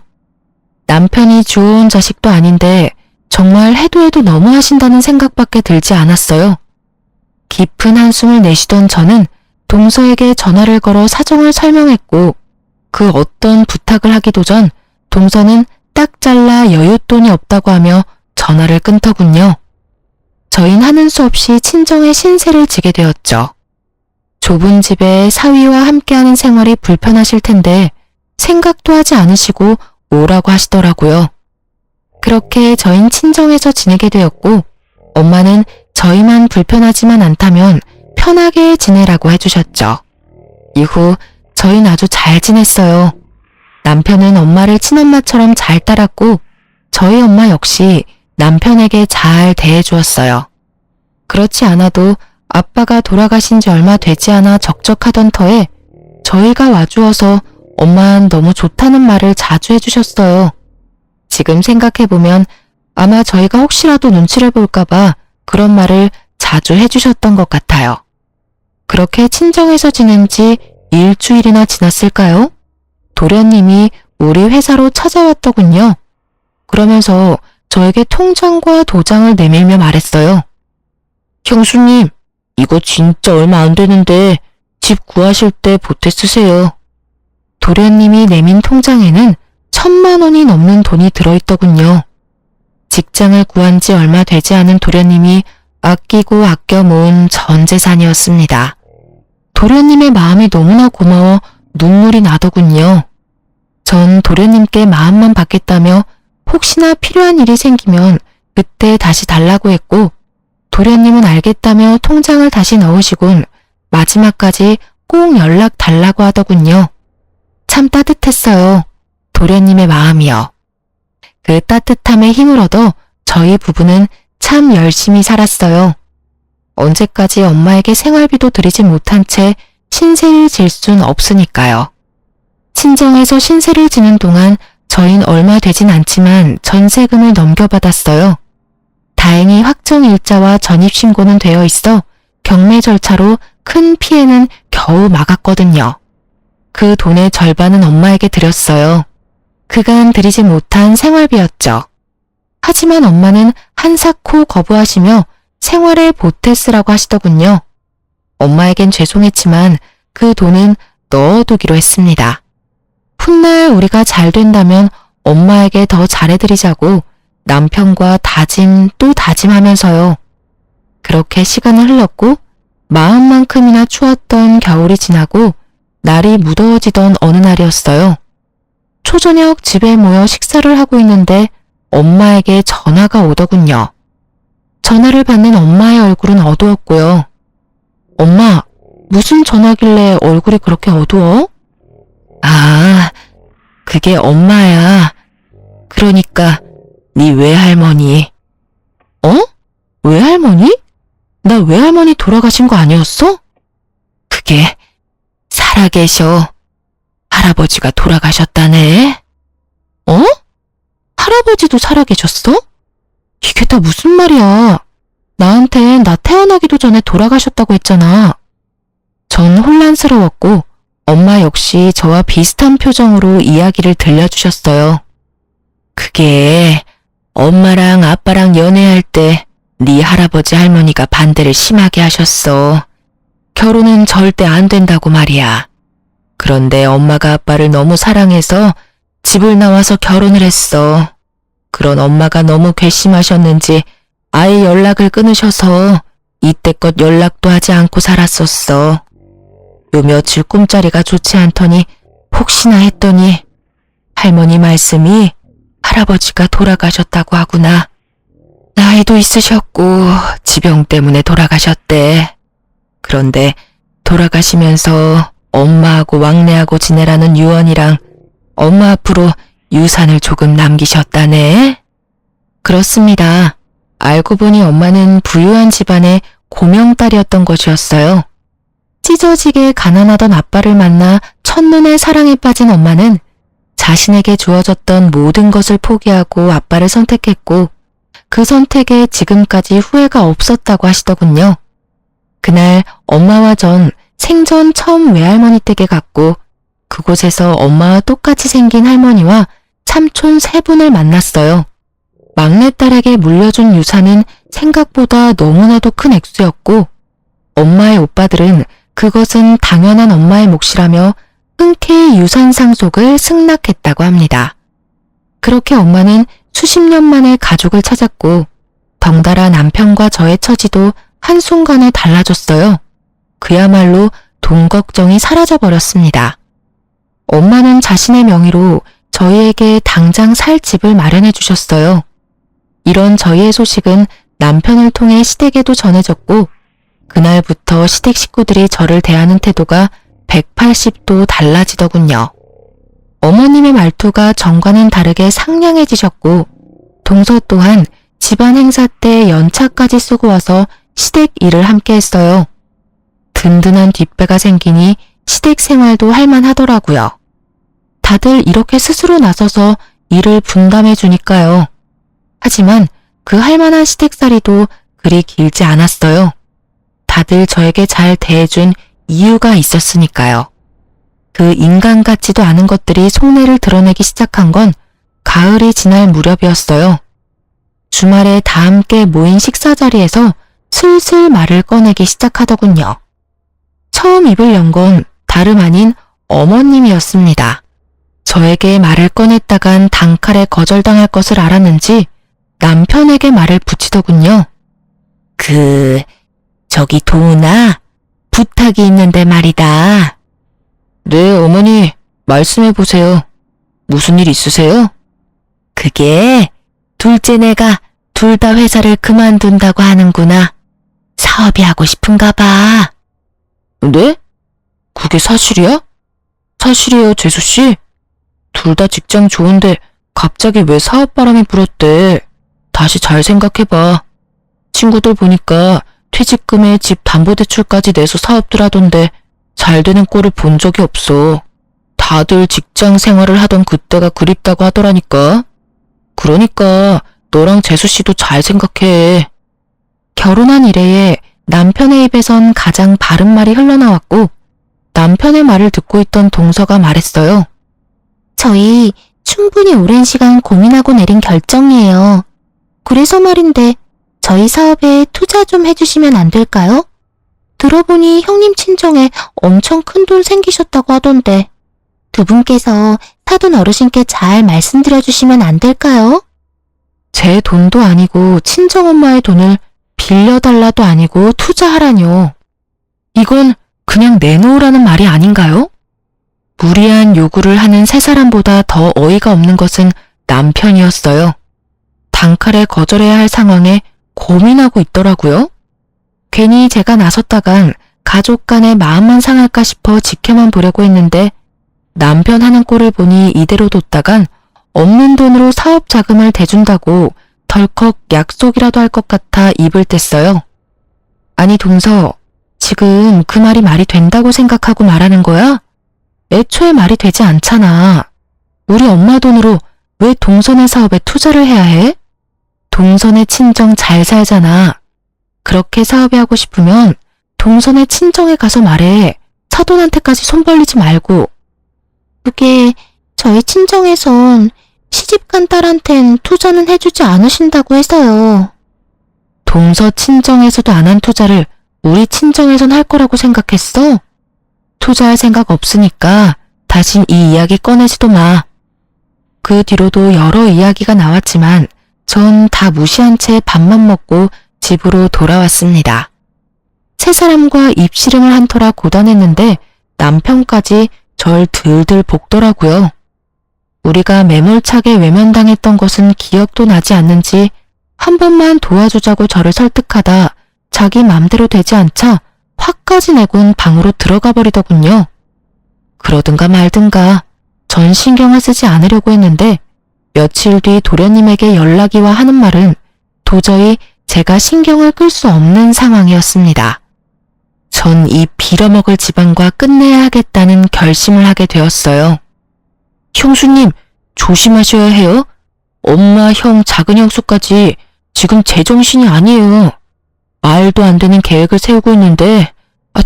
남편이 좋은 자식도 아닌데 정말 해도 너무 하신다는 생각밖에 들지 않았어요. 깊은 한숨을 내쉬던 저는 동서에게 전화를 걸어 사정을 설명했고 그 어떤 부탁을 하기도 전 동서는 딱 잘라 여윳돈이 없다고 하며 전화를 끊더군요. 저흰 하는 수 없이 친정의 신세를 지게 되었죠. 좁은 집에 사위와 함께하는 생활이 불편하실 텐데 생각도 하지 않으시고 오라고 하시더라고요. 그렇게 저흰 친정에서 지내게 되었고 엄마는 저희만 불편하지만 않다면 편하게 지내라고 해주셨죠. 이후 저희는 아주 잘 지냈어요. 남편은 엄마를 친엄마처럼 잘 따랐고 저희 엄마 역시 남편에게 잘 대해주었어요. 그렇지 않아도 아빠가 돌아가신 지 얼마 되지 않아 적적하던 터에 저희가 와주어서 엄마는 너무 좋다는 말을 자주 해주셨어요. 지금 생각해보면 아마 저희가 혹시라도 눈치를 볼까봐 그런 말을 자주 해주셨던 것 같아요. 그렇게 친정에서 지낸 지 일주일이나 지났을까요? 도련님이 우리 회사로 찾아왔더군요. 그러면서 저에게 통장과 도장을 내밀며 말했어요. 형수님, 이거 진짜 얼마 안 되는데 집 구하실 때 보태 쓰세요. 도련님이 내민 통장에는 1,000만 원이 넘는 돈이 들어있더군요. 직장을 구한 지 얼마 되지 않은 도련님이 아끼고 아껴 모은 전 재산이었습니다. 도련님의 마음이 너무나 고마워 눈물이 나더군요. 전 도련님께 마음만 받겠다며 혹시나 필요한 일이 생기면 그때 다시 달라고 했고 도련님은 알겠다며 통장을 다시 넣으시곤 마지막까지 꼭 연락 달라고 하더군요. 참 따뜻했어요. 도련님의 마음이요. 그 따뜻함에 힘을 얻어 저희 부부는 참 열심히 살았어요. 언제까지 엄마에게 생활비도 드리지 못한 채 신세를 질 순 없으니까요. 친정에서 신세를 지는 동안 저희는 얼마 되진 않지만 전세금을 넘겨받았어요. 다행히 확정일자와 전입신고는 되어 있어 경매 절차로 큰 피해는 겨우 막았거든요. 그 돈의 절반은 엄마에게 드렸어요. 그간 드리지 못한 생활비였죠. 하지만 엄마는 한사코 거부하시며 생활에 보태 쓰라고 하시더군요. 엄마에겐 죄송했지만 그 돈은 넣어두기로 했습니다. 훗날 우리가 잘 된다면 엄마에게 더 잘해드리자고 남편과 다짐 또 다짐하면서요. 그렇게 시간은 흘렀고 마음만큼이나 추웠던 겨울이 지나고 날이 무더워지던 어느 날이었어요. 초저녁 집에 모여 식사를 하고 있는데 엄마에게 전화가 오더군요. 전화를 받는 엄마의 얼굴은 어두웠고요. 엄마, 무슨 전화길래 얼굴이 그렇게 어두워? 아, 그게 엄마야. 그러니까 네 외할머니. 어? 외할머니? 나 외할머니 돌아가신 거 아니었어? 그게 살아계셔. 할아버지가 돌아가셨다네. 어? 할아버지도 살아계셨어? 이게 다 무슨 말이야? 나한텐 나 태어나기도 전에 돌아가셨다고 했잖아. 전 혼란스러웠고 엄마 역시 저와 비슷한 표정으로 이야기를 들려주셨어요. 그게 엄마랑 아빠랑 연애할 때 네 할아버지 할머니가 반대를 심하게 하셨어. 결혼은 절대 안 된다고 말이야. 그런데 엄마가 아빠를 너무 사랑해서 집을 나와서 결혼을 했어. 그런 엄마가 너무 괘씸하셨는지 아예 연락을 끊으셔서 이때껏 연락도 하지 않고 살았었어. 요 며칠 꿈자리가 좋지 않더니 혹시나 했더니 할머니 말씀이 할아버지가 돌아가셨다고 하구나. 나이도 있으셨고 지병 때문에 돌아가셨대. 그런데 돌아가시면서 엄마하고 왕래하고 지내라는 유언이랑 엄마 앞으로 유산을 조금 남기셨다네. 그렇습니다. 알고 보니 엄마는 부유한 집안의 고명딸이었던 것이었어요. 찢어지게 가난하던 아빠를 만나 첫눈에 사랑에 빠진 엄마는 자신에게 주어졌던 모든 것을 포기하고 아빠를 선택했고 그 선택에 지금까지 후회가 없었다고 하시더군요. 그날 엄마와 전 생전 처음 외할머니 댁에 갔고 그곳에서 엄마와 똑같이 생긴 할머니와 삼촌 세 분을 만났어요. 막내딸에게 물려준 유산은 생각보다 너무나도 큰 액수였고 엄마의 오빠들은 그것은 당연한 엄마의 몫이라며 흔쾌히 유산 상속을 승낙했다고 합니다. 그렇게 엄마는 수십 년 만에 가족을 찾았고 덩달아 남편과 저의 처지도 한순간에 달라졌어요. 그야말로 돈 걱정이 사라져버렸습니다. 엄마는 자신의 명의로 저희에게 당장 살 집을 마련해 주셨어요. 이런 저희의 소식은 남편을 통해 시댁에도 전해졌고 그날부터 시댁 식구들이 저를 대하는 태도가 180도 달라지더군요. 어머님의 말투가 전과는 다르게 상냥해지셨고 동서 또한 집안 행사 때 연차까지 쓰고 와서 시댁 일을 함께 했어요. 든든한 뒷배가 생기니 시댁 생활도 할만하더라고요. 다들 이렇게 스스로 나서서 일을 분담해 주니까요. 하지만 그 할만한 시댁살이도 그리 길지 않았어요. 다들 저에게 잘 대해준 이유가 있었으니까요. 그 인간 같지도 않은 것들이 속내를 드러내기 시작한 건 가을이 지날 무렵이었어요. 주말에 다 함께 모인 식사 자리에서 슬슬 말을 꺼내기 시작하더군요. 처음 입을 연 건 다름 아닌 어머님이었습니다. 저에게 말을 꺼냈다간 단칼에 거절당할 것을 알았는지 남편에게 말을 붙이더군요. 저기 도훈아, 부탁이 있는데 말이다. 네, 어머니, 말씀해보세요. 무슨 일 있으세요? 그게 둘째네가 둘 다 회사를 그만둔다고 하는구나. 사업이 하고 싶은가 봐. 네? 그게 사실이야? 사실이에요, 재수씨. 둘 다 직장 좋은데 갑자기 왜 사업 바람이 불었대. 다시 잘 생각해봐. 친구들 보니까 퇴직금에 집 담보대출까지 내서 사업들 하던데 잘 되는 꼴을 본 적이 없어. 다들 직장 생활을 하던 그때가 그립다고 하더라니까. 그러니까 너랑 재수씨도 잘 생각해. 결혼한 이래에 남편의 입에선 가장 바른 말이 흘러나왔고 남편의 말을 듣고 있던 동서가 말했어요. 저희 충분히 오랜 시간 고민하고 내린 결정이에요. 그래서 말인데 저희 사업에 투자 좀 해주시면 안 될까요? 들어보니 형님 친정에 엄청 큰 돈 생기셨다고 하던데 두 분께서 사돈 어르신께 잘 말씀드려주시면 안 될까요? 제 돈도 아니고 친정엄마의 돈을 빌려달라도 아니고 투자하라뇨. 이건 그냥 내놓으라는 말이 아닌가요? 무리한 요구를 하는 세 사람보다 더 어이가 없는 것은 남편이었어요. 단칼에 거절해야 할 상황에 고민하고 있더라고요. 괜히 제가 나섰다간 가족 간의 마음만 상할까 싶어 지켜만 보려고 했는데 남편 하는 꼴을 보니 이대로 뒀다간 없는 돈으로 사업 자금을 대준다고 덜컥 약속이라도 할 것 같아 입을 뗐어요. 아니 동서, 지금 그 말이 말이 된다고 생각하고 말하는 거야? 애초에 말이 되지 않잖아. 우리 엄마 돈으로 왜 동선의 사업에 투자를 해야 해? 동선의 친정 잘 살잖아. 그렇게 사업이 하고 싶으면 동선의 친정에 가서 말해. 사돈한테까지 손 벌리지 말고. 그게 저희 친정에선 시집간 딸한텐 투자는 해주지 않으신다고 해서요. 동서 친정에서도 안 한 투자를 우리 친정에선 할 거라고 생각했어? 투자할 생각 없으니까 다신 이 이야기 꺼내지도 마. 그 뒤로도 여러 이야기가 나왔지만 전 다 무시한 채 밥만 먹고 집으로 돌아왔습니다. 세 사람과 입씨름을 한 터라 고단했는데 남편까지 절 들들 볶더라고요. 우리가 매몰차게 외면당했던 것은 기억도 나지 않는지 한 번만 도와주자고 저를 설득하다 자기 맘대로 되지 않자 화까지 내곤 방으로 들어가 버리더군요. 그러든가 말든가 전 신경을 쓰지 않으려고 했는데 며칠 뒤 도련님에게 연락이 와 하는 말은 도저히 제가 신경을 끌 수 없는 상황이었습니다. 전 이 빌어먹을 집안과 끝내야 하겠다는 결심을 하게 되었어요. 형수님, 조심하셔야 해요. 엄마, 형, 작은 형수까지 지금 제정신이 아니에요. 말도 안 되는 계획을 세우고 있는데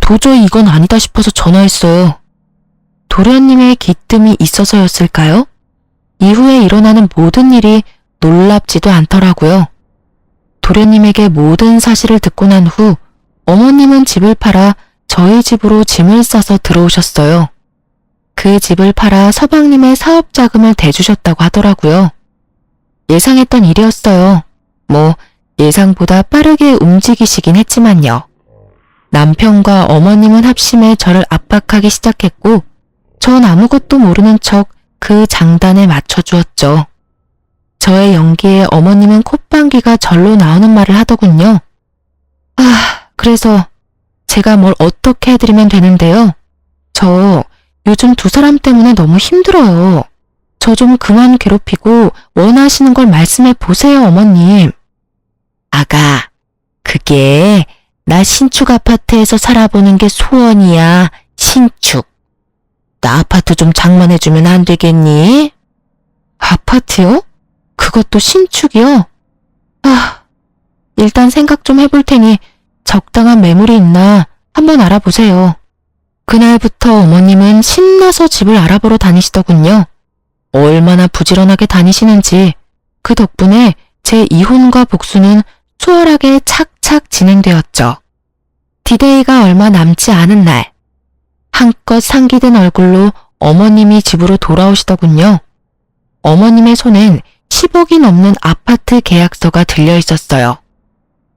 도저히 이건 아니다 싶어서 전화했어요. 도련님의 기뜸이 있어서였을까요? 이후에 일어나는 모든 일이 놀랍지도 않더라고요. 도련님에게 모든 사실을 듣고 난 후 어머님은 집을 팔아 저희 집으로 짐을 싸서 들어오셨어요. 그 집을 팔아 서방님의 사업 자금을 대주셨다고 하더라고요. 예상했던 일이었어요. 예상보다 빠르게 움직이시긴 했지만요. 남편과 어머님은 합심해 저를 압박하기 시작했고 전 아무것도 모르는 척 그 장단에 맞춰주었죠. 저의 연기에 어머님은 콧방귀가 절로 나오는 말을 하더군요. 그래서 제가 뭘 어떻게 해드리면 되는데요. 저 요즘 두 사람 때문에 너무 힘들어요. 저 좀 그만 괴롭히고 원하시는 걸 말씀해 보세요, 어머님. 아가, 그게 나 신축 아파트에서 살아보는 게 소원이야, 신축. 나 아파트 좀 장만해주면 안 되겠니? 아파트요? 그것도 신축이요? 일단 생각 좀 해볼 테니 적당한 매물이 있나 한번 알아보세요. 그날부터 어머님은 신나서 집을 알아보러 다니시더군요. 얼마나 부지런하게 다니시는지 그 덕분에 제 이혼과 복수는 수월하게 착착 진행되었죠. 디데이가 얼마 남지 않은 날, 한껏 상기된 얼굴로 어머님이 집으로 돌아오시더군요. 어머님의 손엔 10억이 넘는 아파트 계약서가 들려 있었어요.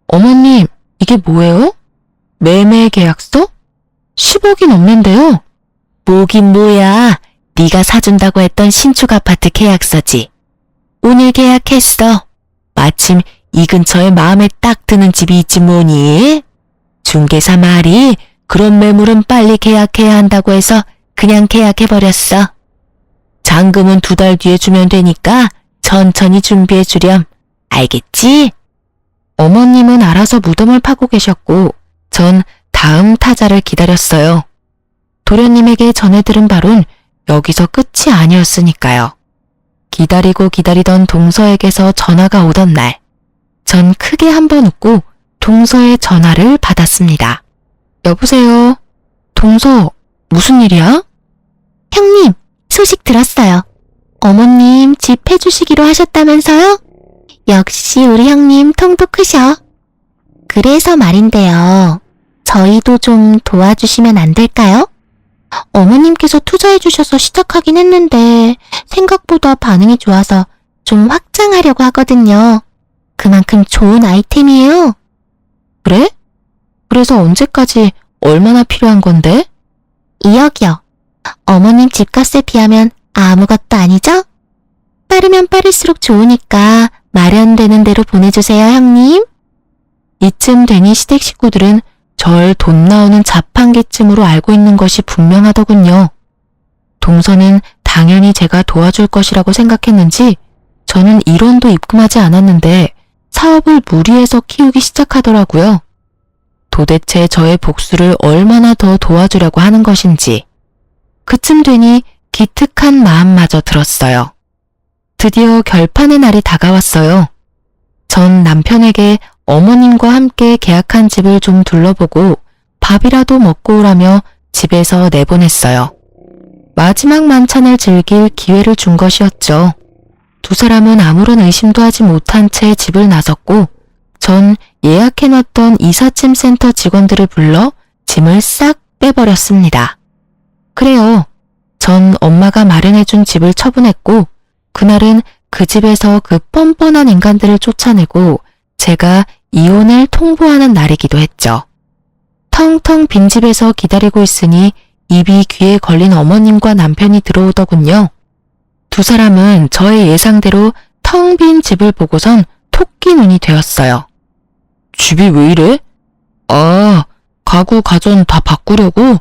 어머님, 이게 뭐예요? 매매 계약서? 10억이 넘는데요? 뭐긴 뭐야. 네가 사준다고 했던 신축 아파트 계약서지. 오늘 계약했어. 마침 이 근처에 마음에 딱 드는 집이 있지 뭐니? 중개사 말이 그런 매물은 빨리 계약해야 한다고 해서 그냥 계약해버렸어. 잔금은 2달 뒤에 주면 되니까 천천히 준비해 주렴. 알겠지? 어머님은 알아서 무덤을 파고 계셨고 전 다음 타자를 기다렸어요. 도련님에게 전해 들은 바론 여기서 끝이 아니었으니까요. 기다리고 기다리던 동서에게서 전화가 오던 날, 전 크게 한번 웃고 동서의 전화를 받았습니다. 여보세요? 동서, 무슨 일이야? 형님, 소식 들었어요. 어머님 집 해주시기로 하셨다면서요? 역시 우리 형님 통도 크셔. 그래서 말인데요. 저희도 좀 도와주시면 안 될까요? 어머님께서 투자해주셔서 시작하긴 했는데 생각보다 반응이 좋아서 좀 확장하려고 하거든요. 그만큼 좋은 아이템이에요. 그래? 그래서 언제까지 얼마나 필요한 건데? 2억이요. 어머님 집값에 비하면 아무것도 아니죠? 빠르면 빠를수록 좋으니까 마련되는 대로 보내주세요, 형님. 이쯤 되니 시댁 식구들은 절 돈 나오는 자판기쯤으로 알고 있는 것이 분명하더군요. 동서는 당연히 제가 도와줄 것이라고 생각했는지 저는 1원도 입금하지 않았는데 사업을 무리해서 키우기 시작하더라고요. 도대체 저의 복수를 얼마나 더 도와주려고 하는 것인지. 그쯤 되니 기특한 마음마저 들었어요. 드디어 결판의 날이 다가왔어요. 전 남편에게 어머님과 함께 계약한 집을 좀 둘러보고 밥이라도 먹고 오라며 집에서 내보냈어요. 마지막 만찬을 즐길 기회를 준 것이었죠. 두 사람은 아무런 의심도 하지 못한 채 집을 나섰고 전 예약해놨던 이삿짐 센터 직원들을 불러 짐을 싹 빼버렸습니다. 그래요. 전 엄마가 마련해준 집을 처분했고 그날은 그 집에서 그 뻔뻔한 인간들을 쫓아내고 제가 이혼을 통보하는 날이기도 했죠. 텅텅 빈 집에서 기다리고 있으니 입이 귀에 걸린 어머님과 남편이 들어오더군요. 두 사람은 저의 예상대로 텅 빈 집을 보고선 토끼 눈이 되었어요. 집이 왜 이래? 아, 가구 가전 다 바꾸려고?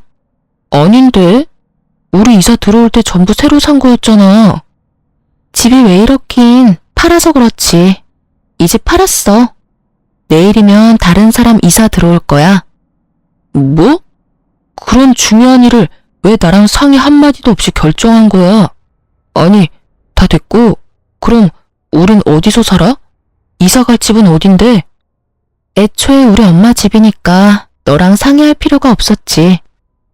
아닌데? 우리 이사 들어올 때 전부 새로 산 거였잖아. 집이 왜 이렇긴 팔아서 그렇지. 이 집 팔았어. 내일이면 다른 사람 이사 들어올 거야. 뭐? 그런 중요한 일을 왜 나랑 상의 한마디도 없이 결정한 거야? 아니, 다 됐고, 그럼 우린 어디서 살아? 이사 갈 집은 어딘데? 애초에 우리 엄마 집이니까 너랑 상의할 필요가 없었지.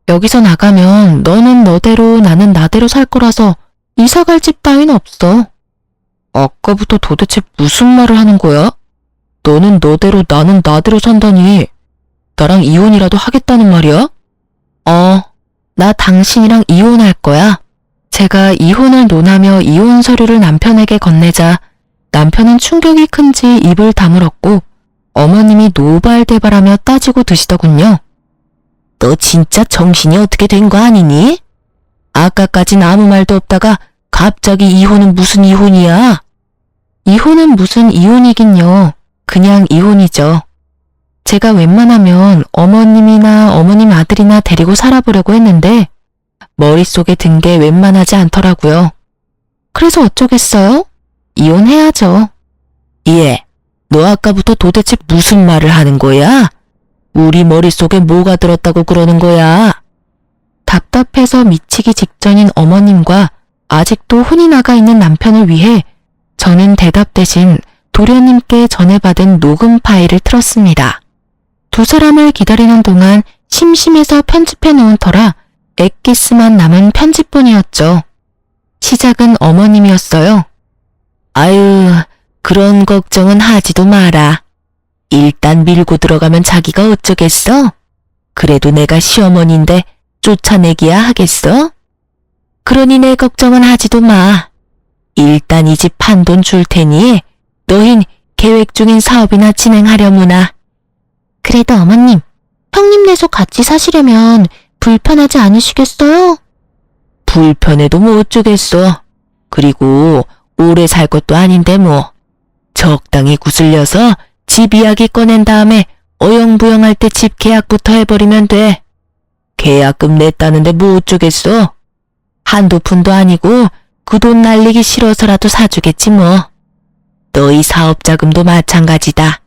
여기서 나가면 너는 너대로 나는 나대로 살 거라서 이사 갈 집 따윈 없어. 아까부터 도대체 무슨 말을 하는 거야? 너는 너대로 나는 나대로 산다니. 나랑 이혼이라도 하겠다는 말이야? 나 당신이랑 이혼할 거야. 제가 이혼을 논하며 이혼 서류를 남편에게 건네자 남편은 충격이 큰지 입을 다물었고 어머님이 노발대발하며 따지고 드시더군요. 너 진짜 정신이 어떻게 된 거 아니니? 아까까진 아무 말도 없다가 갑자기 이혼은 무슨 이혼이야? 이혼은 무슨 이혼이긴요. 그냥 이혼이죠. 제가 웬만하면 어머님이나 어머님 아들이나 데리고 살아보려고 했는데 머릿속에 든 게 웬만하지 않더라고요. 그래서 어쩌겠어요? 이혼해야죠. 예, 너 아까부터 도대체 무슨 말을 하는 거야? 우리 머릿속에 뭐가 들었다고 그러는 거야? 답답해서 미치기 직전인 어머님과 아직도 혼이 나가 있는 남편을 위해 저는 대답 대신 도련님께 전해받은 녹음 파일을 틀었습니다. 두 사람을 기다리는 동안 심심해서 편집해 놓은 터라 엑기스만 남은 편집본이었죠. 시작은 어머님이었어요. 아유, 그런 걱정은 하지도 마라. 일단 밀고 들어가면 자기가 어쩌겠어? 그래도 내가 시어머니인데 쫓아내기야 하겠어? 그러니 내 걱정은 하지도 마. 일단 이 집 판돈 줄 테니 너흰 계획 중인 사업이나 진행하려무나. 그래도 어머님, 형님네서 같이 사시려면 불편하지 않으시겠어요? 불편해도 뭐 어쩌겠어. 그리고 오래 살 것도 아닌데 뭐. 적당히 구슬려서 집 이야기 꺼낸 다음에 어영부영할 때 집 계약부터 해버리면 돼. 계약금 냈다는데 뭐 어쩌겠어. 한두 푼도 아니고 그 돈 날리기 싫어서라도 사주겠지 뭐. 너희 사업 자금도 마찬가지다.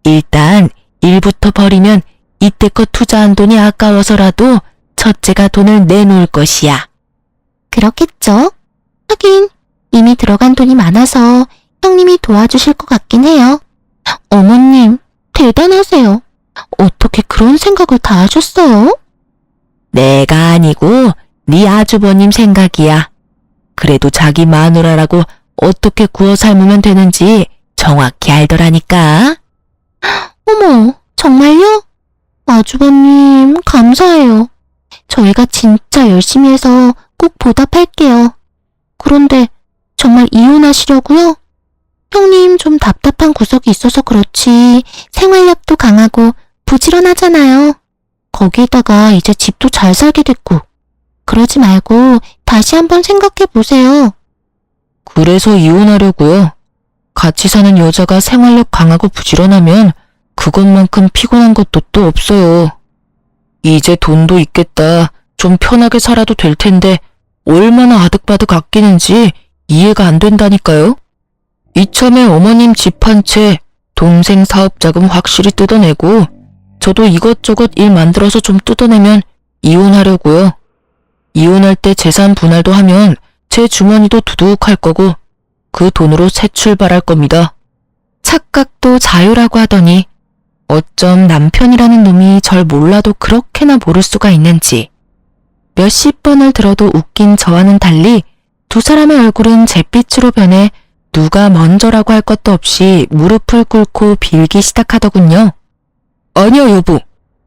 일단 일부터 버리면 이때껏 투자한 돈이 아까워서라도 첫째가 돈을 내놓을 것이야. 그렇겠죠? 하긴 이미 들어간 돈이 많아서 형님이 도와주실 것 같긴 해요. 어머님, 대단하세요. 어떻게 그런 생각을 다 하셨어요? 내가 아니고 네 아주버님 생각이야. 그래도 자기 마누라라고 어떻게 구워 삶으면 되는지 정확히 알더라니까. 어머, 정말요? 아주버님, 감사해요. 저희가 진짜 열심히 해서 꼭 보답할게요. 그런데 정말 이혼하시려고요? 형님 좀 답답한 구석이 있어서 그렇지 생활력도 강하고 부지런하잖아요. 거기에다가 이제 집도 잘 살게 됐고. 그러지 말고 다시 한번 생각해 보세요. 그래서 이혼하려고요. 같이 사는 여자가 생활력 강하고 부지런하면 그것만큼 피곤한 것도 또 없어요. 이제 돈도 있겠다. 좀 편하게 살아도 될 텐데 얼마나 아득바득 아끼는지 이해가 안 된다니까요. 이참에 어머님 집 한 채, 동생 사업 자금 확실히 뜯어내고 저도 이것저것 일 만들어서 좀 뜯어내면 이혼하려고요. 이혼할 때 재산 분할도 하면 제 주머니도 두둑할 거고 그 돈으로 새 출발할 겁니다. 착각도 자유라고 하더니 어쩜 남편이라는 놈이 절 몰라도 그렇게나 모를 수가 있는지. 몇십 번을 들어도 웃긴 저와는 달리 두 사람의 얼굴은 잿빛으로 변해 누가 먼저라고 할 것도 없이 무릎을 꿇고 빌기 시작하더군요. 아니야 여보,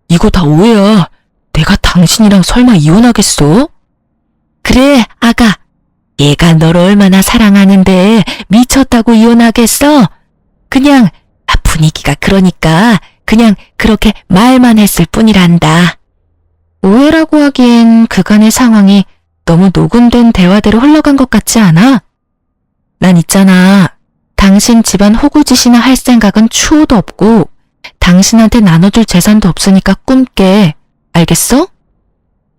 이거 다 오해야. 내가 당신이랑 설마 이혼하겠어? 그래 아가, 얘가 너를 얼마나 사랑하는데 미쳤다고 이혼하겠어? 그냥 분위기가 그러니까 그냥 그렇게 말만 했을 뿐이란다. 오해라고 하기엔 그간의 상황이 너무 녹음된 대화대로 흘러간 것 같지 않아? 난 있잖아. 당신 집안 호구짓이나 할 생각은 추호도 없고 당신한테 나눠줄 재산도 없으니까 꿈깨. 알겠어?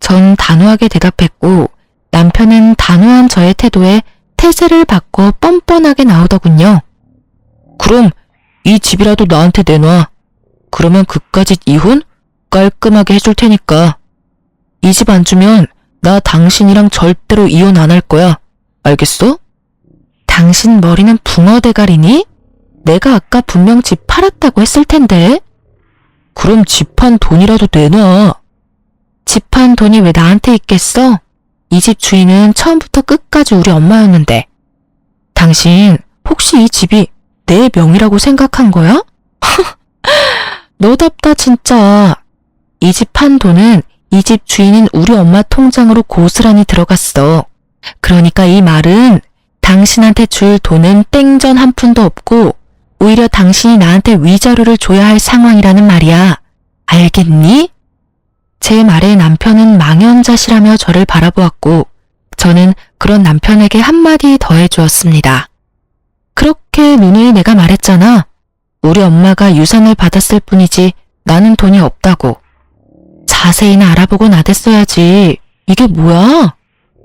전 단호하게 대답했고 남편은 단호한 저의 태도에 태세를 바꿔 뻔뻔하게 나오더군요. 그럼 이 집이라도 나한테 내놔. 그러면 그까짓 이혼 깔끔하게 해줄 테니까. 이 집 안 주면 나 당신이랑 절대로 이혼 안 할 거야. 알겠어? 당신 머리는 붕어 대가리니? 내가 아까 분명 집 팔았다고 했을 텐데. 그럼 집 판 돈이라도 내놔. 집 판 돈이 왜 나한테 있겠어? 이 집 주인은 처음부터 끝까지 우리 엄마였는데. 당신 혹시 이 집이 내 명의라고 생각한 거야? 너답다 진짜. 이 집 판 돈은 이 집 주인인 우리 엄마 통장으로 고스란히 들어갔어. 그러니까 이 말은 당신한테 줄 돈은 땡전 한 푼도 없고 오히려 당신이 나한테 위자료를 줘야 할 상황이라는 말이야. 알겠니? 제 말에 남편은 망연자실하며 저를 바라보았고 저는 그런 남편에게 한마디 더 해주었습니다. 그렇게 누누이 내가 말했잖아. 우리 엄마가 유산을 받았을 뿐이지 나는 돈이 없다고. 자세히나 알아보고 나댔어야지. 이게 뭐야?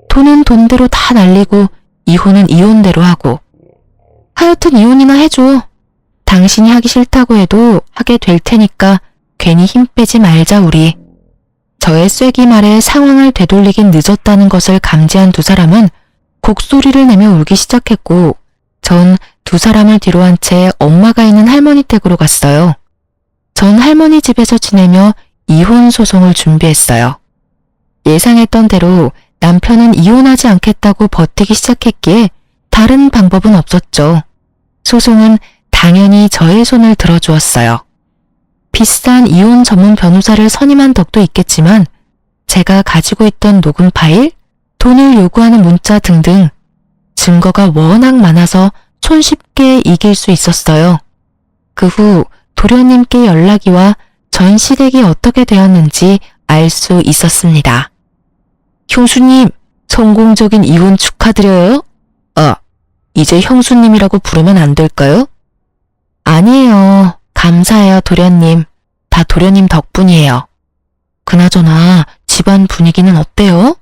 돈은 돈대로 다 날리고 이혼은 이혼대로 하고. 하여튼 이혼이나 해줘. 당신이 하기 싫다고 해도 하게 될 테니까 괜히 힘 빼지 말자 우리. 저의 쐐기 말에 상황을 되돌리긴 늦었다는 것을 감지한 두 사람은 곡소리를 내며 울기 시작했고 전 두 사람을 뒤로 한 채 엄마가 있는 할머니 댁으로 갔어요. 전 할머니 집에서 지내며 이혼 소송을 준비했어요. 예상했던 대로 남편은 이혼하지 않겠다고 버티기 시작했기에 다른 방법은 없었죠. 소송은 당연히 저의 손을 들어주었어요. 비싼 이혼 전문 변호사를 선임한 덕도 있겠지만 제가 가지고 있던 녹음 파일, 돈을 요구하는 문자 등등 증거가 워낙 많아서 손쉽게 이길 수 있었어요. 그 후 도련님께 연락이 와 전 시댁이 어떻게 되었는지 알 수 있었습니다. 형수님, 성공적인 이혼 축하드려요. 아, 이제 형수님이라고 부르면 안 될까요? 아니에요. 감사해요, 도련님. 다 도련님 덕분이에요. 그나저나 집안 분위기는 어때요?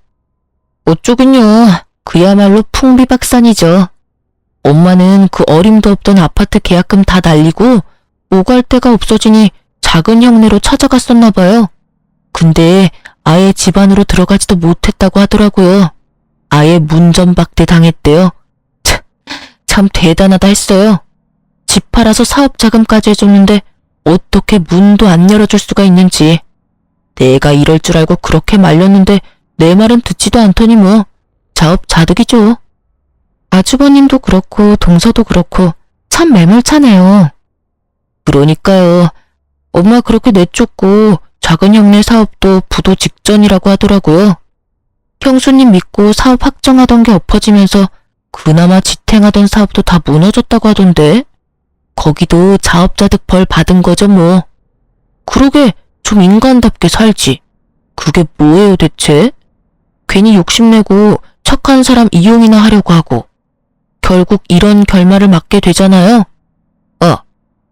어쩌긴요. 그야말로 풍비박산이죠. 엄마는 그 어림도 없던 아파트 계약금 다 날리고 오갈 데가 없어지니 작은 형네로 찾아갔었나 봐요. 근데 아예 집 안으로 들어가지도 못했다고 하더라고요. 아예 문전박대 당했대요. 참 대단하다 했어요. 집 팔아서 사업 자금까지 해줬는데 어떻게 문도 안 열어줄 수가 있는지. 내가 이럴 줄 알고 그렇게 말렸는데 내 말은 듣지도 않더니 뭐 자업자득이죠. 아주버님도 그렇고 동서도 그렇고 참 매몰차네요. 그러니까요. 엄마 그렇게 내쫓고 작은 형네 사업도 부도 직전이라고 하더라고요. 형수님 믿고 사업 확정하던 게 엎어지면서 그나마 지탱하던 사업도 다 무너졌다고 하던데. 거기도 자업자득 벌 받은 거죠 뭐. 그러게 좀 인간답게 살지. 그게 뭐예요 대체? 괜히 욕심내고 착한 사람 이용이나 하려고 하고 결국 이런 결말을 맞게 되잖아요. 아,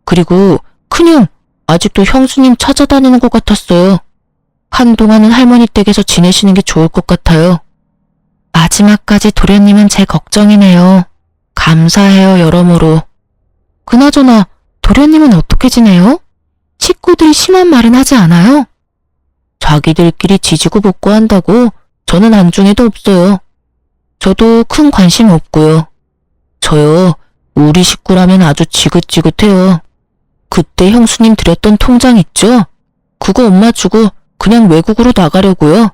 그리고 큰형 아직도 형수님 찾아다니는 것 같았어요. 한동안은 할머니 댁에서 지내시는 게 좋을 것 같아요. 마지막까지 도련님은 제 걱정이네요. 감사해요 여러모로. 그나저나 도련님은 어떻게 지내요? 식구들이 심한 말은 하지 않아요? 자기들끼리 지지고 볶고 한다고 저는 안중에도 없어요. 저도 큰 관심 없고요. 저요, 우리 식구라면 아주 지긋지긋해요. 그때 형수님 드렸던 통장 있죠? 그거 엄마 주고 그냥 외국으로 나가려고요.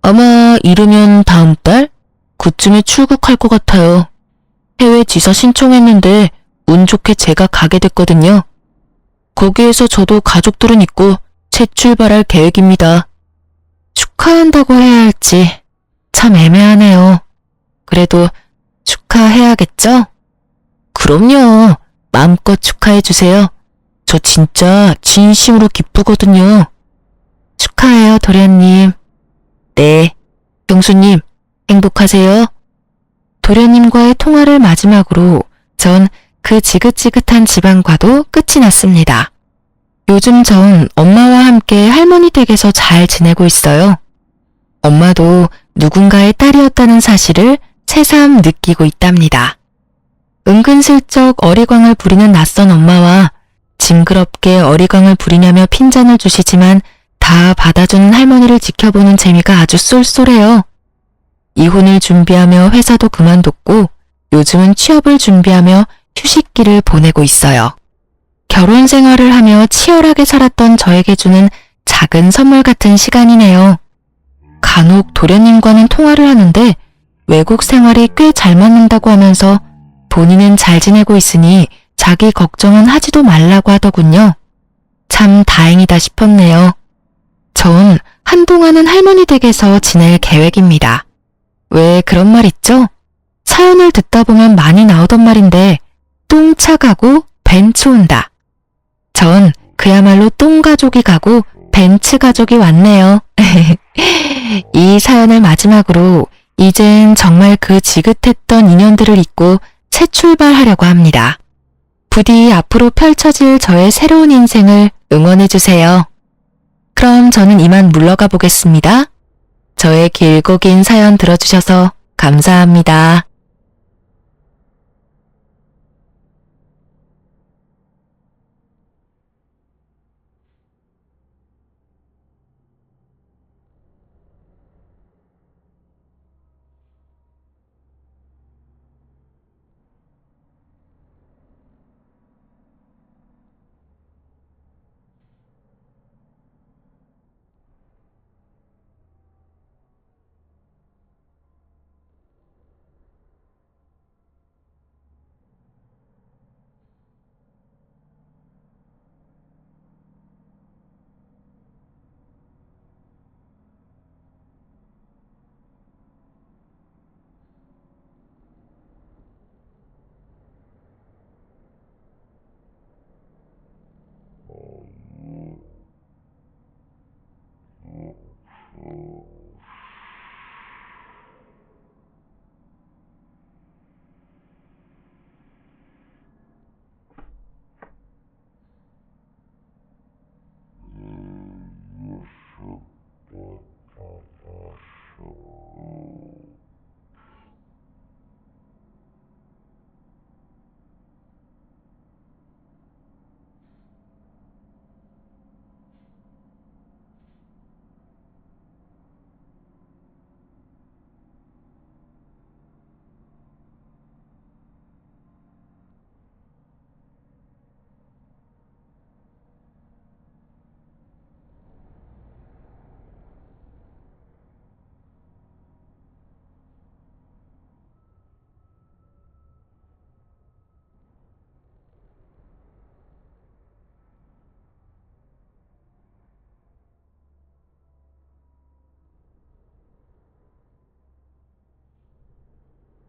아마 이르면 다음 달? 그쯤에 출국할 것 같아요. 해외 지사 신청했는데 운 좋게 제가 가게 됐거든요. 거기에서 저도 가족들은 있고 재출발할 계획입니다. 축하한다고 해야 할지 참 애매하네요. 그래도 축하해야겠죠? 그럼요. 마음껏 축하해주세요. 저 진짜 진심으로 기쁘거든요. 축하해요, 도련님. 네, 형수님, 행복하세요. 도련님과의 통화를 마지막으로 전 그 지긋지긋한 집안과도 끝이 났습니다. 요즘 전 엄마와 함께 할머니 댁에서 잘 지내고 있어요. 엄마도 누군가의 딸이었다는 사실을 새삼 느끼고 있답니다. 은근슬쩍 어리광을 부리는 낯선 엄마와 징그럽게 어리광을 부리냐며 핀잔을 주시지만 다 받아주는 할머니를 지켜보는 재미가 아주 쏠쏠해요. 이혼을 준비하며 회사도 그만뒀고 요즘은 취업을 준비하며 휴식기를 보내고 있어요. 결혼 생활을 하며 치열하게 살았던 저에게 주는 작은 선물 같은 시간이네요. 간혹 도련님과는 통화를 하는데 외국 생활이 꽤 잘 맞는다고 하면서 본인은 잘 지내고 있으니 자기 걱정은 하지도 말라고 하더군요. 참 다행이다 싶었네요. 전 한동안은 할머니 댁에서 지낼 계획입니다. 왜 그런 말 있죠? 사연을 듣다 보면 많이 나오던 말인데 똥차 가고 벤츠 온다. 전 그야말로 똥가족이 가고 벤츠 가족이 왔네요. 이 사연을 마지막으로 이젠 정말 그 지긋했던 인연들을 잊고 새 출발하려고 합니다. 부디 앞으로 펼쳐질 저의 새로운 인생을 응원해주세요. 그럼 저는 이만 물러가 보겠습니다. 저의 길고 긴 사연 들어주셔서 감사합니다. Yes,